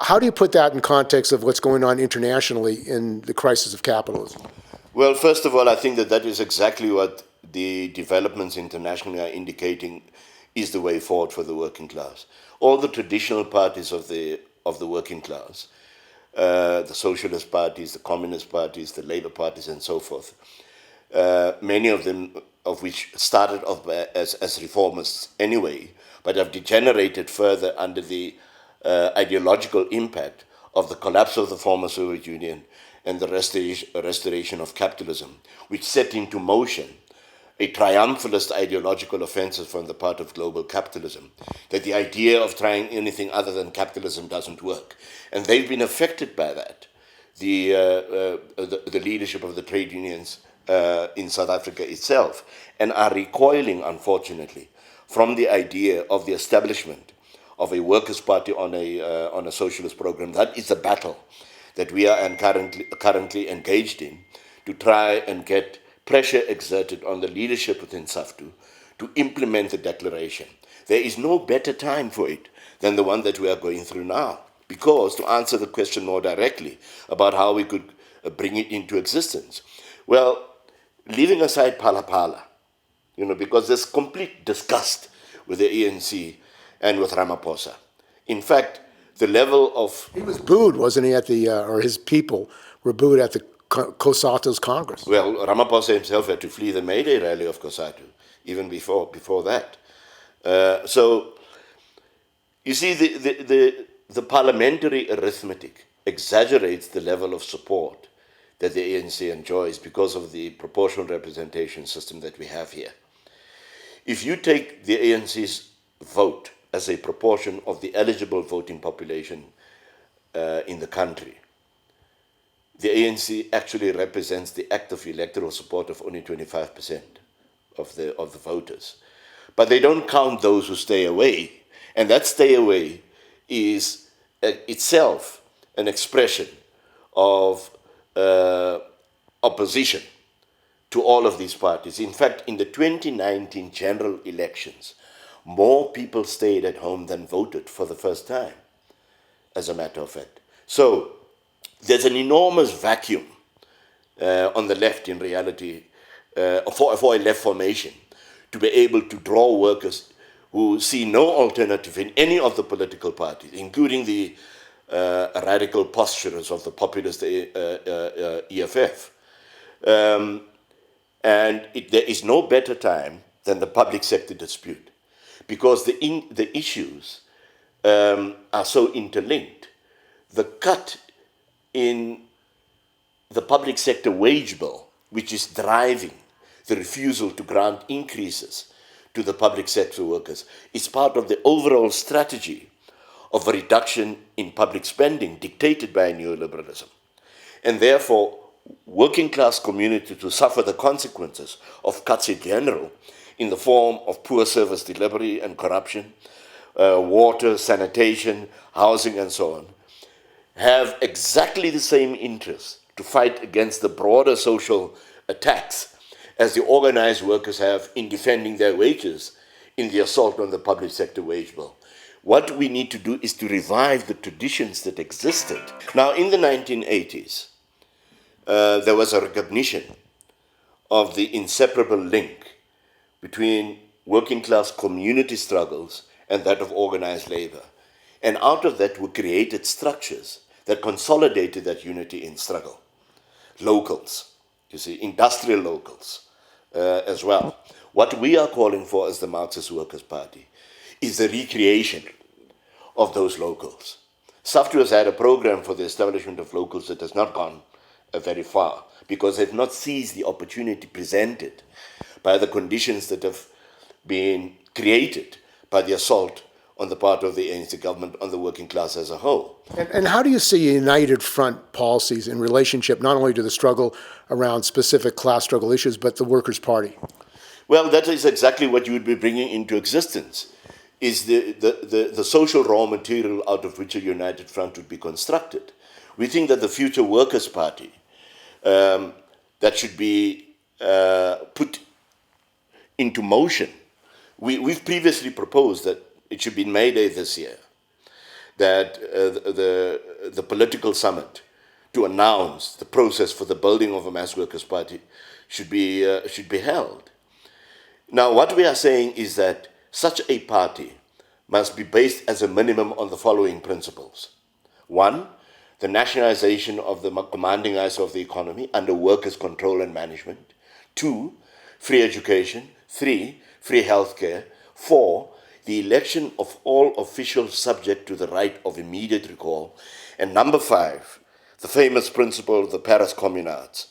how do you put that in context of what's going on internationally in the crisis of capitalism? Well, first of all, I think that is exactly what the developments internationally are indicating is the way forward for the working class. All the traditional parties of the working class, the socialist parties, the communist parties, the labor parties, and so forth, many of them of which started off as reformists anyway, but have degenerated further under the ideological impact of the collapse of the former Soviet Union and the restoration of capitalism, which set into motion a triumphalist ideological offensive on the part of global capitalism, that the idea of trying anything other than capitalism doesn't work. And they've been affected by that. The leadership of the trade unions in South Africa itself, and are recoiling, unfortunately, from the idea of the establishment of a workers' party on a socialist program. That is the battle that we are currently engaged in, to try and get pressure exerted on the leadership within SAFTU to implement the declaration. There is no better time for it than the one that we are going through now. Because, to answer the question more directly about how we could bring it into existence, well, leaving aside Phala, because there's complete disgust with the ANC and with Ramaphosa. In fact, the level of... He was booed, wasn't he, or his people were booed at the COSATU's Congress. Well, Ramaphosa himself had to flee the May Day rally of COSATU, even before that. So, you see, the parliamentary arithmetic exaggerates the level of support that the ANC enjoys because of the proportional representation system that we have here. If you take the ANC's vote as a proportion of the eligible voting population in the country, the ANC actually represents the active electoral support of only 25% of the voters. But they don't count those who stay away, and that stay away is itself an expression of opposition to all of these parties. In fact, in the 2019 general elections, more people stayed at home than voted for the first time, as a matter of fact. So, there's an enormous vacuum on the left, in reality, for a left formation, to be able to draw workers who see no alternative in any of the political parties, including the radical posturers of the populist EFF. And there is no better time than the public sector dispute, because the issues are so interlinked. The cut in the public sector wage bill, which is driving the refusal to grant increases to the public sector workers, is part of the overall strategy of a reduction in public spending dictated by neoliberalism. And therefore, working class communities will suffer the consequences of cuts in general in the form of poor service delivery and corruption, water, sanitation, housing, and so on, have exactly the same interests to fight against the broader social attacks as the organized workers have in defending their wages in the assault on the public sector wage bill. What we need to do is to revive the traditions that existed. Now, in the 1980s, there was a recognition of the inseparable link between working class community struggles and that of organized labor. And out of that were created structures that consolidated that unity in struggle. Locals, you see, industrial locals as well. What we are calling for as the Marxist Workers' Party is the recreation of those locals. SAFTU has had a program for the establishment of locals that has not gone very far, because they've not seized the opportunity presented by the conditions that have been created by the assault on the part of the ANC government on the working class as a whole. And how do you see United Front policies in relationship not only to the struggle around specific class struggle issues, but the Workers' Party? Well, that is exactly what you would be bringing into existence, is the social raw material out of which a United Front would be constructed. We think that the future Workers' Party that should be put into motion, we've previously proposed that it should be in May Day this year, that the political summit to announce the process for the building of a mass workers' party should be held. Now, what we are saying is that such a party must be based as a minimum on the following principles. One, the nationalization of the commanding eyes of the economy under workers' control and management. Two, free education. Three, free healthcare. Four, the election of all officials subject to the right of immediate recall. And number five, the famous principle of the Paris Communards,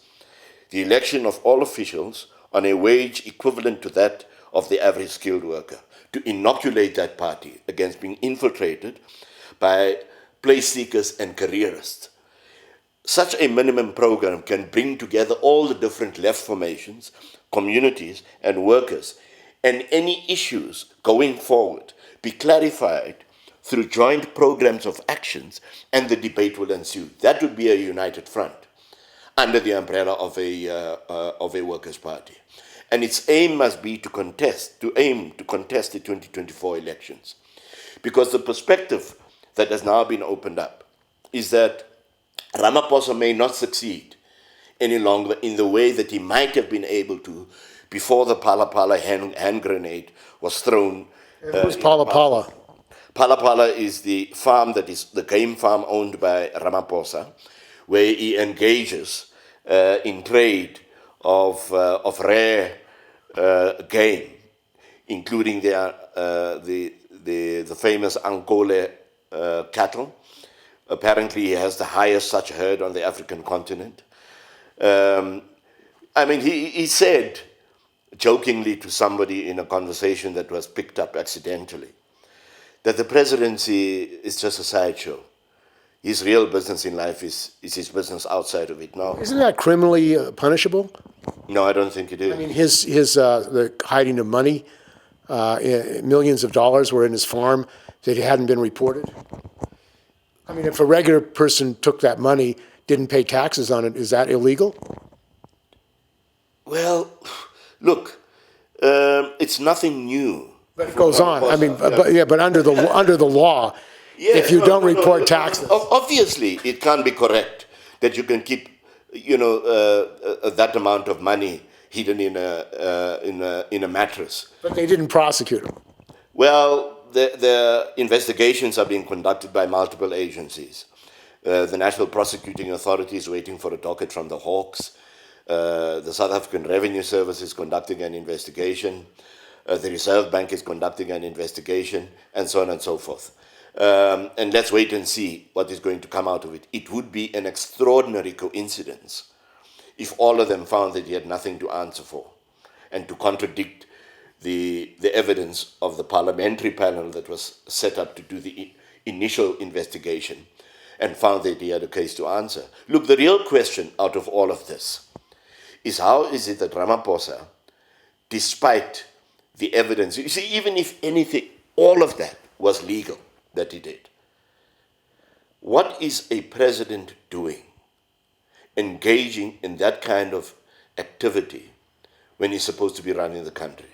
the election of all officials on a wage equivalent to that of the average skilled worker, to inoculate that party against being infiltrated by place seekers and careerists. Such a minimum program can bring together all the different left formations, communities, and workers, and any issues going forward be clarified through joint programs of actions, and the debate will ensue. That would be a united front under the umbrella of a workers' party. And its aim must be to aim to contest the 2024 elections. Because the perspective that has now been opened up is that Ramaphosa may not succeed any longer in the way that he might have been able to before the Pala Pala hand grenade was thrown. Who's Pala Pala? Pala Pala is the farm that is the game farm owned by Ramaphosa, where he engages in trade of rare game, including the famous Ankole cattle. Apparently, he has the highest such herd on the African continent. He said jokingly to somebody in a conversation that was picked up accidentally that the presidency is just a sideshow. His real business in life is his business outside of it. No, Isn't that criminally punishable? no, I don't think it is. I mean, the hiding of money, millions of dollars were in his farm that hadn't been reported. I mean, if a regular person took that money, didn't pay taxes on it, is that illegal? Well, look, it's nothing new. But it goes on. I mean, but under the law, if you don't report taxes. Obviously, it can't be correct that you can keep, that amount of money hidden in a mattress. But they didn't prosecute him. Well, the investigations are being conducted by multiple agencies. The National Prosecuting Authority is waiting for a docket from the Hawks. The South African Revenue Service is conducting an investigation. The Reserve Bank is conducting an investigation, and so on and so forth. And let's wait and see what is going to come out of it. It would be an extraordinary coincidence if all of them found that he had nothing to answer for and to contradict the evidence of the parliamentary panel that was set up to do the initial investigation and found that he had a case to answer. Look, the real question out of all of this is how is it that Ramaphosa, despite the evidence, you see, even if anything, all of that was legal that he did, what is a president doing, engaging in that kind of activity when he's supposed to be running the country?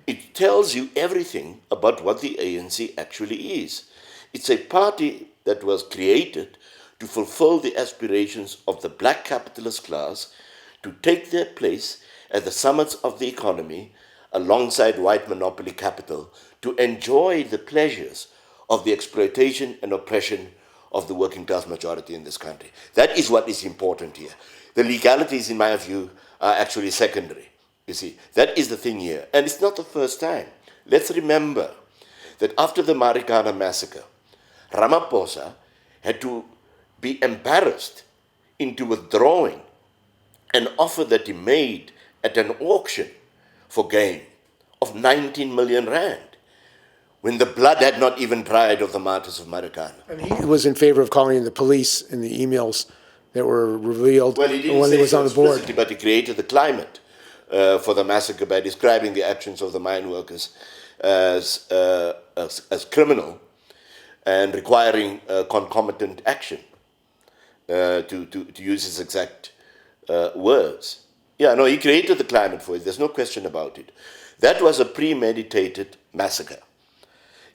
It tells you everything about what the ANC actually is. It's a party that was created to fulfill the aspirations of the black capitalist class to take their place at the summits of the economy alongside white monopoly capital to enjoy the pleasures of the exploitation and oppression of the working class majority in this country. That is what is important here. The legalities, in my view, are actually secondary. You see, that is the thing here. And it's not the first time. Let's remember that after the Marikana massacre, Ramaphosa had to be embarrassed into withdrawing an offer that he made at an auction for gain of 19 million rand, when the blood had not even dried of the martyrs of Marikana. And he was in favor of calling in the police in the emails that were revealed when he was on the board. But he created the climate for the massacre by describing the actions of the mine workers as criminal and requiring concomitant action, to use his exact words. Yeah, no, he created the climate for it. There's no question about it. That was a premeditated massacre.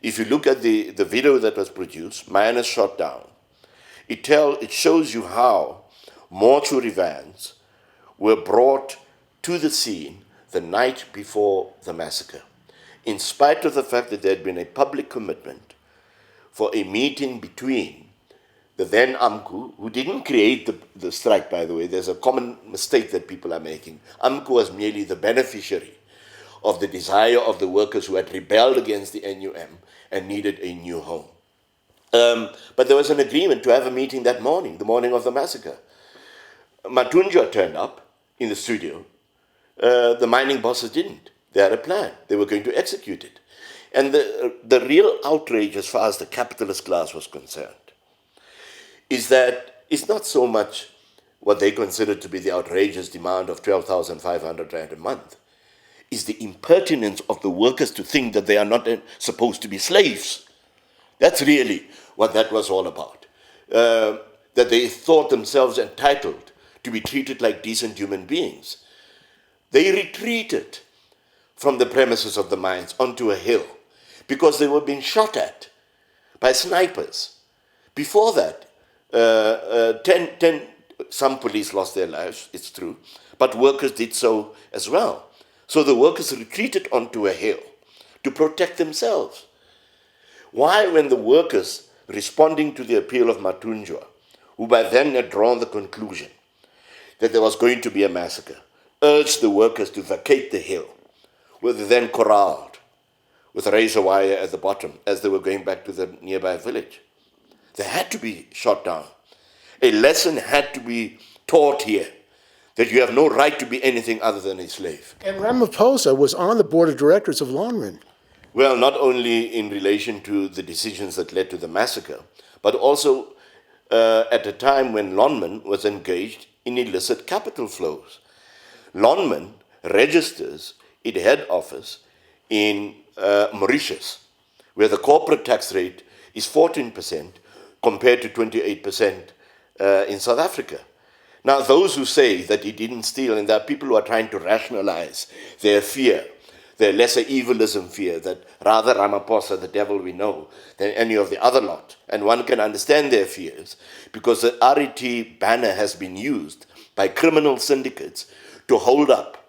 If you look at the video that was produced, minus shot down, it shows you how mortuary vans were brought to the scene the night before the massacre, in spite of the fact that there had been a public commitment for a meeting between the then AMCU, who didn't create the strike, by the way. There's a common mistake that people are making. AMCU was merely the beneficiary of the desire of the workers who had rebelled against the NUM and needed a new home. But there was an agreement to have a meeting that morning, the morning of the massacre. Matunjwa turned up in the studio. The mining bosses didn't. They had a plan. They were going to execute it. And the real outrage as far as the capitalist class was concerned is that it's not so much what they considered to be the outrageous demand of 12,500 rand a month, is the impertinence of the workers to think that they are not supposed to be slaves. That's really what that was all about. That they thought themselves entitled to be treated like decent human beings. They retreated from the premises of the mines onto a hill because they were being shot at by snipers. Before that, some police lost their lives, it's true, but workers did so as well. So the workers retreated onto a hill to protect themselves. Why, when the workers, responding to the appeal of Matunjwa, who by then had drawn the conclusion that there was going to be a massacre, urged the workers to vacate the hill, were they then corralled with razor wire at the bottom as they were going back to the nearby village? They had to be shot down. A lesson had to be taught here, that you have no right to be anything other than a slave. And Ramaphosa was on the board of directors of Lonmin. Well, not only in relation to the decisions that led to the massacre, but also at a time when Lonmin was engaged in illicit capital flows. Lonmin registers its head office in Mauritius, where the corporate tax rate is 14% compared to 28% in South Africa. Now, those who say that he didn't steal, and there are people who are trying to rationalize their fear, their lesser evilism fear, that rather Ramaphosa, the devil we know, than any of the other lot. And one can understand their fears because the RET banner has been used by criminal syndicates to hold up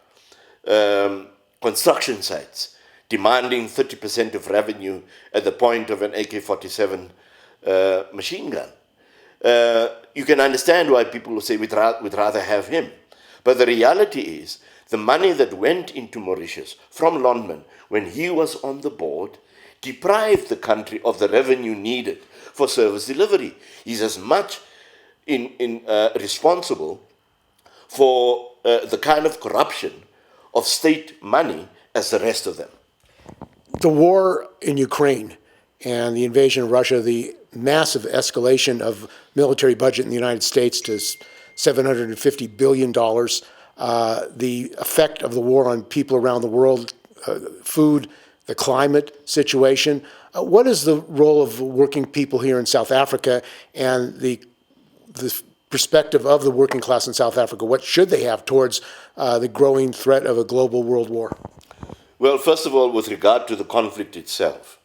construction sites, demanding 30% of revenue at the point of an AK-47 machine gun. You can understand why people will say we'd rather have him. But the reality is, the money that went into Mauritius from Lonmin when he was on the board deprived the country of the revenue needed for service delivery. He's as much responsible for the kind of corruption of state money as the rest of them. The war in Ukraine and the invasion of Russia, the massive escalation of military budget in the United States to $750 billion, the effect of the war on people around the world, food, the climate situation. What is the role of working people here in South Africa and the perspective of the working class in South Africa? What should they have towards the growing threat of a global world war? Well, first of all, with regard to the conflict itself,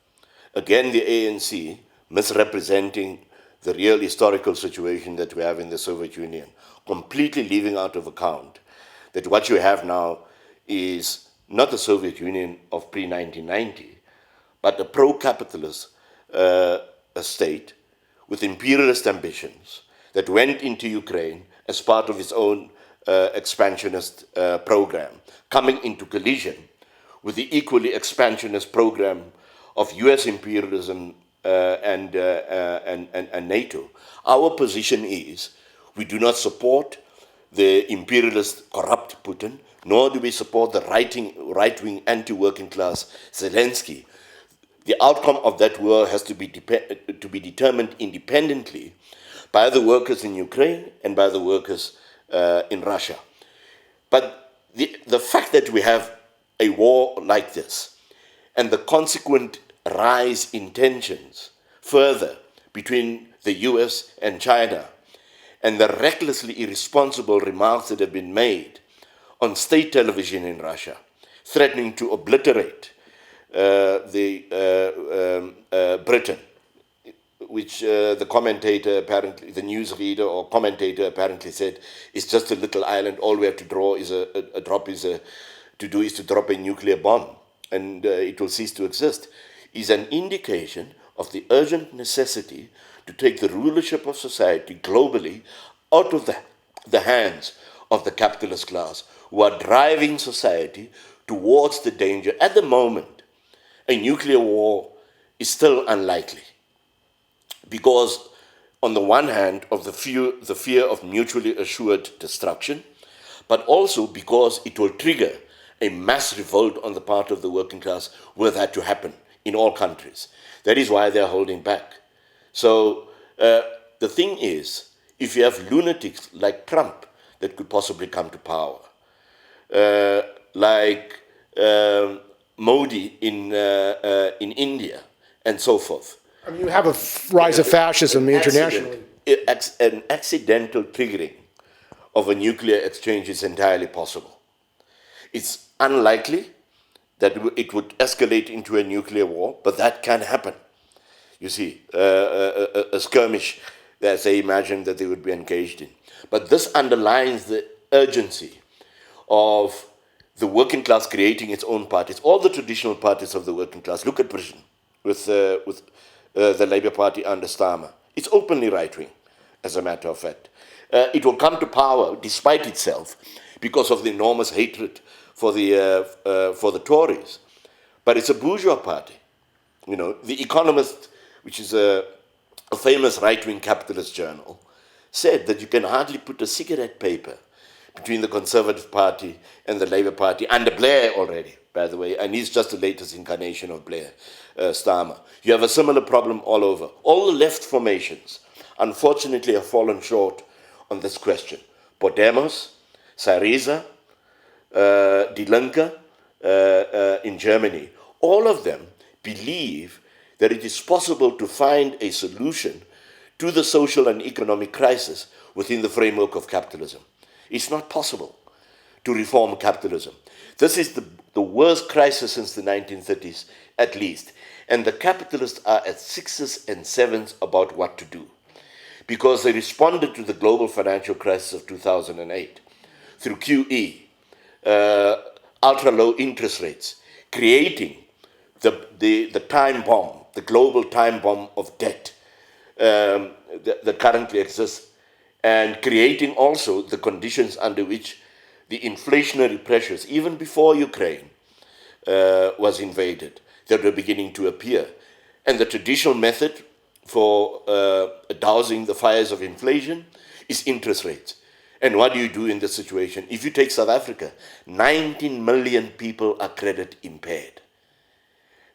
again, the ANC misrepresenting the real historical situation that we have in the Soviet Union, completely leaving out of account that what you have now is not the Soviet Union of pre-1990, but a pro-capitalist state with imperialist ambitions that went into Ukraine as part of its own expansionist program, coming into collision with the equally expansionist program of US imperialism and NATO. Our position is we do not support the imperialist, corrupt Putin, nor do we support the right-wing, anti-working class Zelensky. The outcome of that war has to be determined independently by the workers in Ukraine and by the workers in Russia. But the fact that we have a war like this and the consequent rise in tensions further between the US and China, and the recklessly irresponsible remarks that have been made on state television in Russia, threatening to obliterate Britain, which the commentator apparently, the newsreader or commentator apparently said is just a little island. All we have to drop is a to do is to drop a nuclear bomb and it will cease to exist, is an indication of the urgent necessity to take the rulership of society globally out of the hands of the capitalist class, who are driving society towards the danger. At the moment, a nuclear war is still unlikely because, on the one hand, of the fear of mutually assured destruction, but also because it will trigger a mass revolt on the part of the working class were that to happen in all countries. That is why they're holding back. So the thing is, if you have lunatics like Trump that could possibly come to power, like Modi in India, and so forth. I mean, you have a rise of fascism internationally. An accidental triggering of a nuclear exchange is entirely possible. It's unlikely that it would escalate into a nuclear war, but that can happen. You see, a skirmish that they imagined that they would be engaged in. But this underlines the urgency of the working class creating its own parties. All the traditional parties of the working class. Look at Britain with the Labour Party under Starmer. It's openly right-wing, as a matter of fact. It will come to power despite itself because of the enormous hatred for the Tories. But it's a bourgeois party. You know, The Economist, which is a famous right-wing capitalist journal, said that you can hardly put a cigarette paper between the Conservative Party and the Labour Party, under Blair already, by the way, and he's just the latest incarnation of Blair, Starmer. You have a similar problem all over. All the left formations, unfortunately, have fallen short on this question. Podemos, Syriza, Die Linke in Germany, all of them believe that it is possible to find a solution to the social and economic crisis within the framework of capitalism. It's not possible to reform capitalism. This is the worst crisis since the 1930s, at least. And the capitalists are at sixes and sevens about what to do, because they responded to the global financial crisis of 2008 through QE, ultra-low interest rates, creating the time bomb, the global time bomb of debt that currently exists, and creating also the conditions under which the inflationary pressures, even before Ukraine was invaded, that were beginning to appear. And the traditional method for dousing the fires of inflation is interest rates. And what do you do in this situation? If you take South Africa, 19 million people are credit impaired.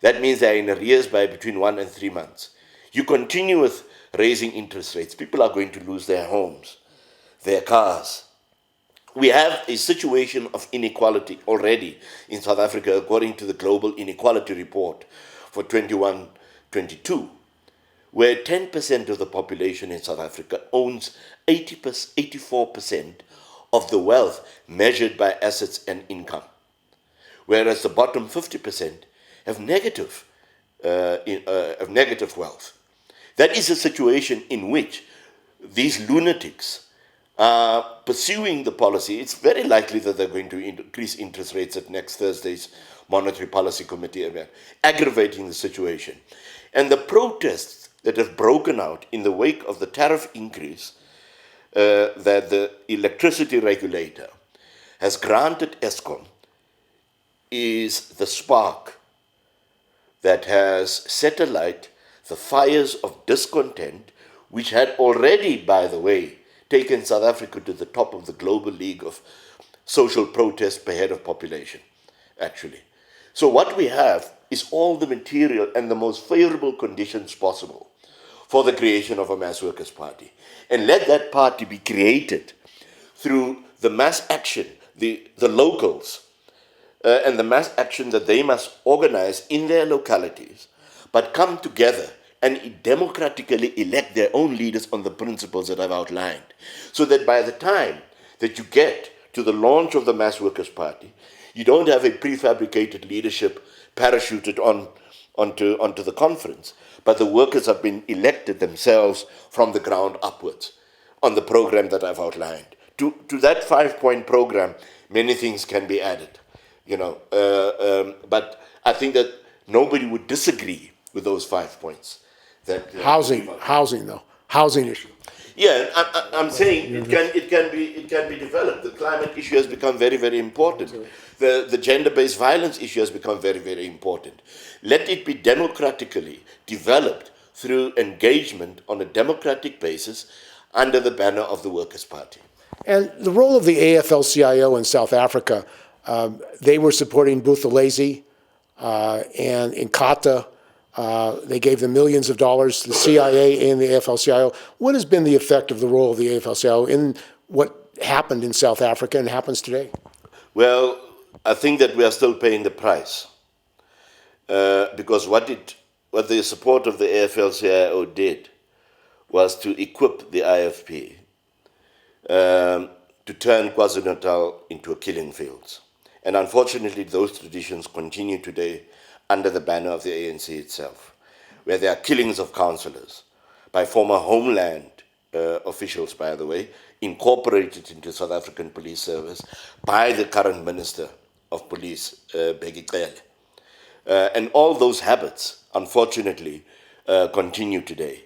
That means they are in arrears by between 1 and 3 months. You continue with raising interest rates, people are going to lose their homes, their cars. We have a situation of inequality already in South Africa, according to the Global Inequality Report for 21-22, where 10% of the population in South Africa owns 84% of the wealth measured by assets and income, whereas the bottom 50% have negative wealth. That is a situation in which these lunatics are pursuing the policy. It's very likely that they're going to increase interest rates at next Thursday's Monetary Policy Committee event, aggravating the situation. And the protests that have broken out in the wake of the tariff increase that the electricity regulator has granted Eskom is the spark that has set alight the fires of discontent, which had already, by the way, taken South Africa to the top of the global league of social protest per head of population, actually. So what we have is all the material and the most favorable conditions possible for the creation of a mass workers' party. And let that party be created through the mass action, the locals, and the mass action that they must organize in their localities, but come together and democratically elect their own leaders on the principles that I've outlined, so that by the time that you get to the launch of the Mass Workers' Party, you don't have a prefabricated leadership parachuted onto the conference, but the workers have been elected themselves from the ground upwards on the program that I've outlined. To that 5-point program, many things can be added. But I think that nobody would disagree with those 5 points. That housing issue. Yeah, I'm saying it can be developed. The climate issue has become very, very important. The gender-based violence issue has become very, very important. Let it be democratically developed through engagement on a democratic basis under the banner of the Workers' Party. And the role of the AFL-CIO in South Africa, they were supporting Buthelezi and Inkatha. They gave them millions of dollars, the CIA and the AFL-CIO. What has been the effect of the role of the AFL-CIO in what happened in South Africa and happens today? Well, I think that we are still paying the price because what the support of the AFL-CIO did was to equip the IFP to turn KwaZulu-Natal into a killing field. And unfortunately, those traditions continue today under the banner of the ANC itself, where there are killings of councillors by former homeland officials, by the way, incorporated into South African Police Service by the current Minister of Police, Bheki Cele. And all those habits, unfortunately, continue today.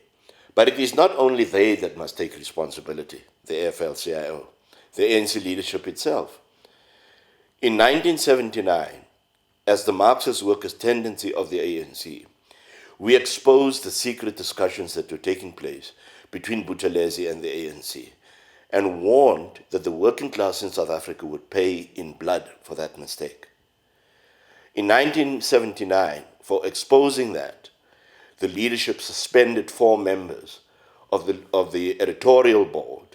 But it is not only they that must take responsibility, the AFL-CIO, the ANC leadership itself. In 1979, as the Marxist workers' tendency of the ANC, we exposed the secret discussions that were taking place between Buthelezi and the ANC and warned that the working class in South Africa would pay in blood for that mistake. In 1979, for exposing that, the leadership suspended 4 members of the editorial board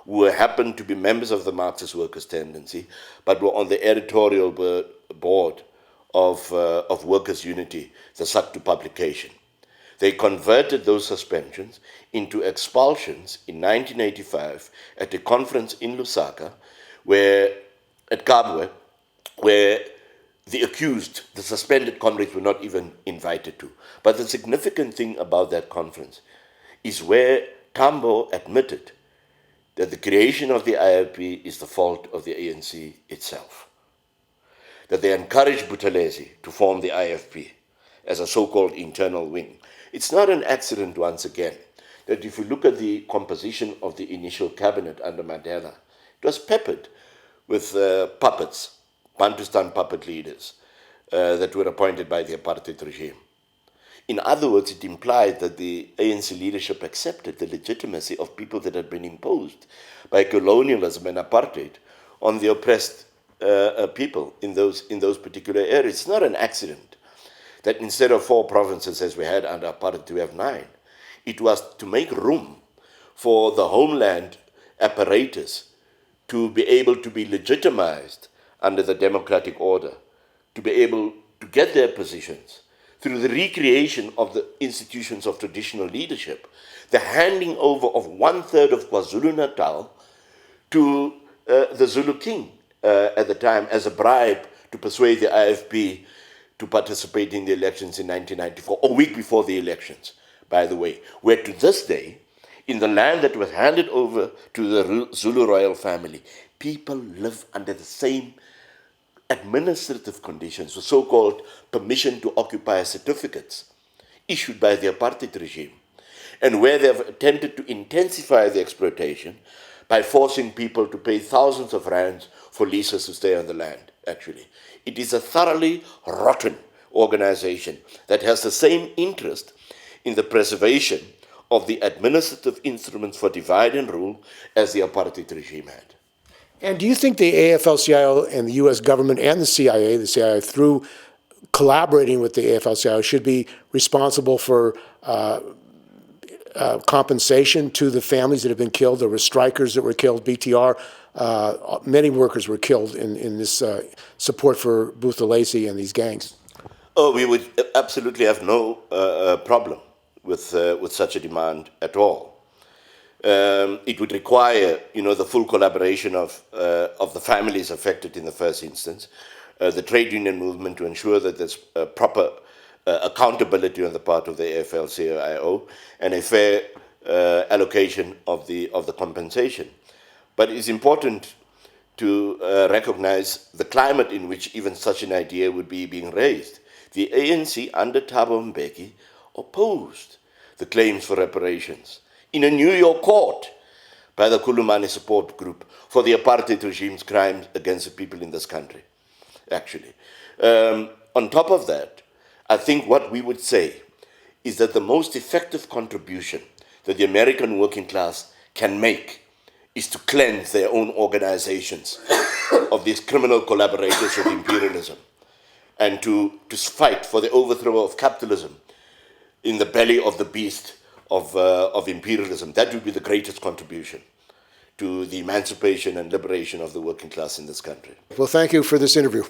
who happened to be members of the Marxist workers' tendency, but were on the editorial board of Workers' Unity, the SACP publication. They converted those suspensions into expulsions in 1985 at a conference in Lusaka, at Kabwe, where the accused, the suspended comrades, were not even invited to. But the significant thing about that conference is where Tambo admitted that the creation of the IFP is the fault of the ANC itself. That they encouraged Buthelezi to form the IFP as a so-called internal wing. It's not an accident, once again, that if you look at the composition of the initial cabinet under Mandela, it was peppered with puppets, Bantustan puppet leaders that were appointed by the apartheid regime. In other words, it implied that the ANC leadership accepted the legitimacy of people that had been imposed by colonialism and apartheid on the oppressed people in those particular areas. It's not an accident that instead of 4 provinces as we had under apartheid, we have 9. It was to make room for the homeland apparatus to be able to be legitimized under the democratic order, to be able to get their positions through the recreation of the institutions of traditional leadership, the handing over of 1/3 of KwaZulu-Natal to the Zulu king at the time as a bribe to persuade the IFP to participate in the elections in 1994, a week before the elections, by the way, where to this day, in the land that was handed over to the Zulu royal family, people live under the same administrative conditions, the so-called permission to occupy certificates issued by the apartheid regime, and where they have attempted to intensify the exploitation by forcing people to pay thousands of rands for leases to stay on the land, actually. It is a thoroughly rotten organization that has the same interest in the preservation of the administrative instruments for divide and rule as the apartheid regime had. And do you think the AFL-CIO and the U.S. government and the CIA through collaborating with the AFL-CIO, should be responsible for compensation to the families that have been killed? There were strikers that were killed, BTR. Many workers were killed in this support for Buthelezi and these gangs. Oh, we would absolutely have no problem with such a demand at all. It would require, the full collaboration of the families affected in the first instance, the trade union movement to ensure that there's proper accountability on the part of the AFL-CIO and a fair allocation of the compensation. But it's important to recognize the climate in which even such an idea would be being raised. The ANC under Thabo Mbeki opposed the claims for reparations in a New York court by the Kulumani support group for the apartheid regime's crimes against the people in this country, actually. On top of that, I think what we would say is that the most effective contribution that the American working class can make is to cleanse their own organizations of these criminal collaborators with imperialism and to fight for the overthrow of capitalism in the belly of the beast of imperialism. That would be the greatest contribution to the emancipation and liberation of the working class in this country. Well, thank you for this interview.